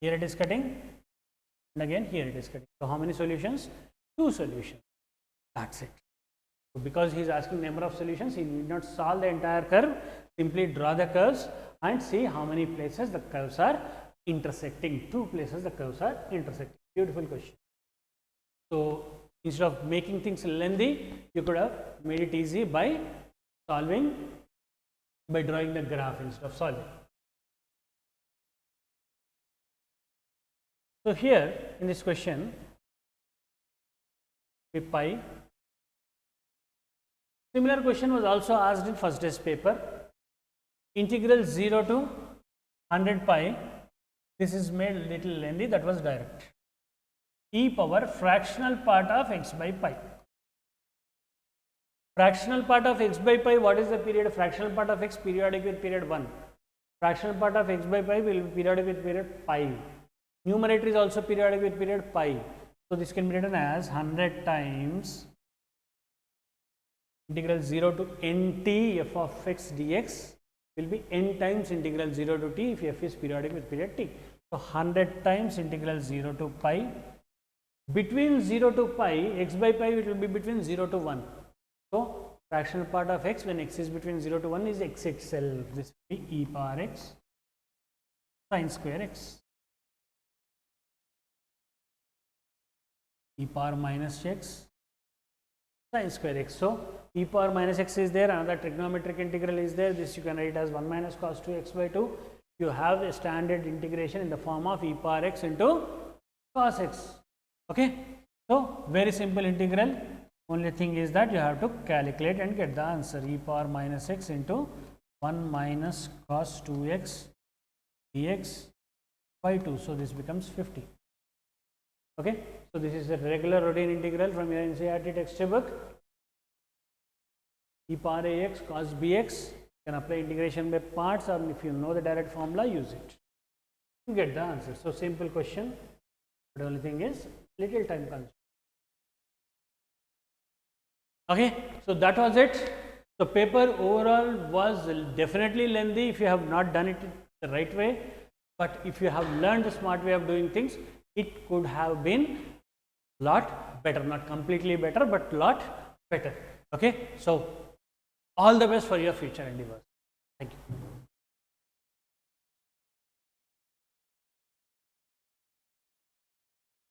Here it is cutting, and again here it is cutting. So how many solutions? 2 solutions. That's it. So because he is asking number of solutions, he need not solve the entire curve. Simply draw the curves and see how many places the curves are intersecting. 2 places the curves are intersecting. Beautiful question. So instead of making things lengthy, you could have made it easy by solving, by drawing the graph instead of solving. So here in this question, with pi, similar question was also asked in first day's paper. Integral 0 to 100 pi, this is made little lengthy, that was direct. E power fractional part of x by pi. Fractional part of x by pi, what is the period? Fractional part of x periodic with period 1. Fractional part of x by pi will be periodic with period pi. Numerator is also periodic with period pi. So this can be written as 100 times integral 0 to nt f of x dx will be n times integral 0 to t if f is periodic with period t. So 100 times integral 0 to pi. Between 0 to pi, x by pi it will be between 0 to 1. So fractional part of x when x is between 0 to 1 is x itself. This will be e power x sin square x. E power minus x sin square x. So e power minus x is there, another trigonometric integral is there. This you can write as 1 minus cos 2x by 2. You have a standard integration in the form of e power x into cos x. Okay. So very simple integral. Only thing is that you have to calculate and get the answer. E power minus x into 1 minus cos 2x dx by 2. So this becomes 50. Okay. So this is a regular routine integral from your NCERT textbook. E power ax cos bx, you can apply integration by parts, or if you know the direct formula, use it. You get the answer. So simple question, but the only thing is little time consumed. Okay, so that was it. The paper overall was definitely lengthy if you have not done it the right way, but if you have learned the smart way of doing things, it could have been lot better, not completely better, but lot better. Okay, so all the best for your future endeavors. Thank you.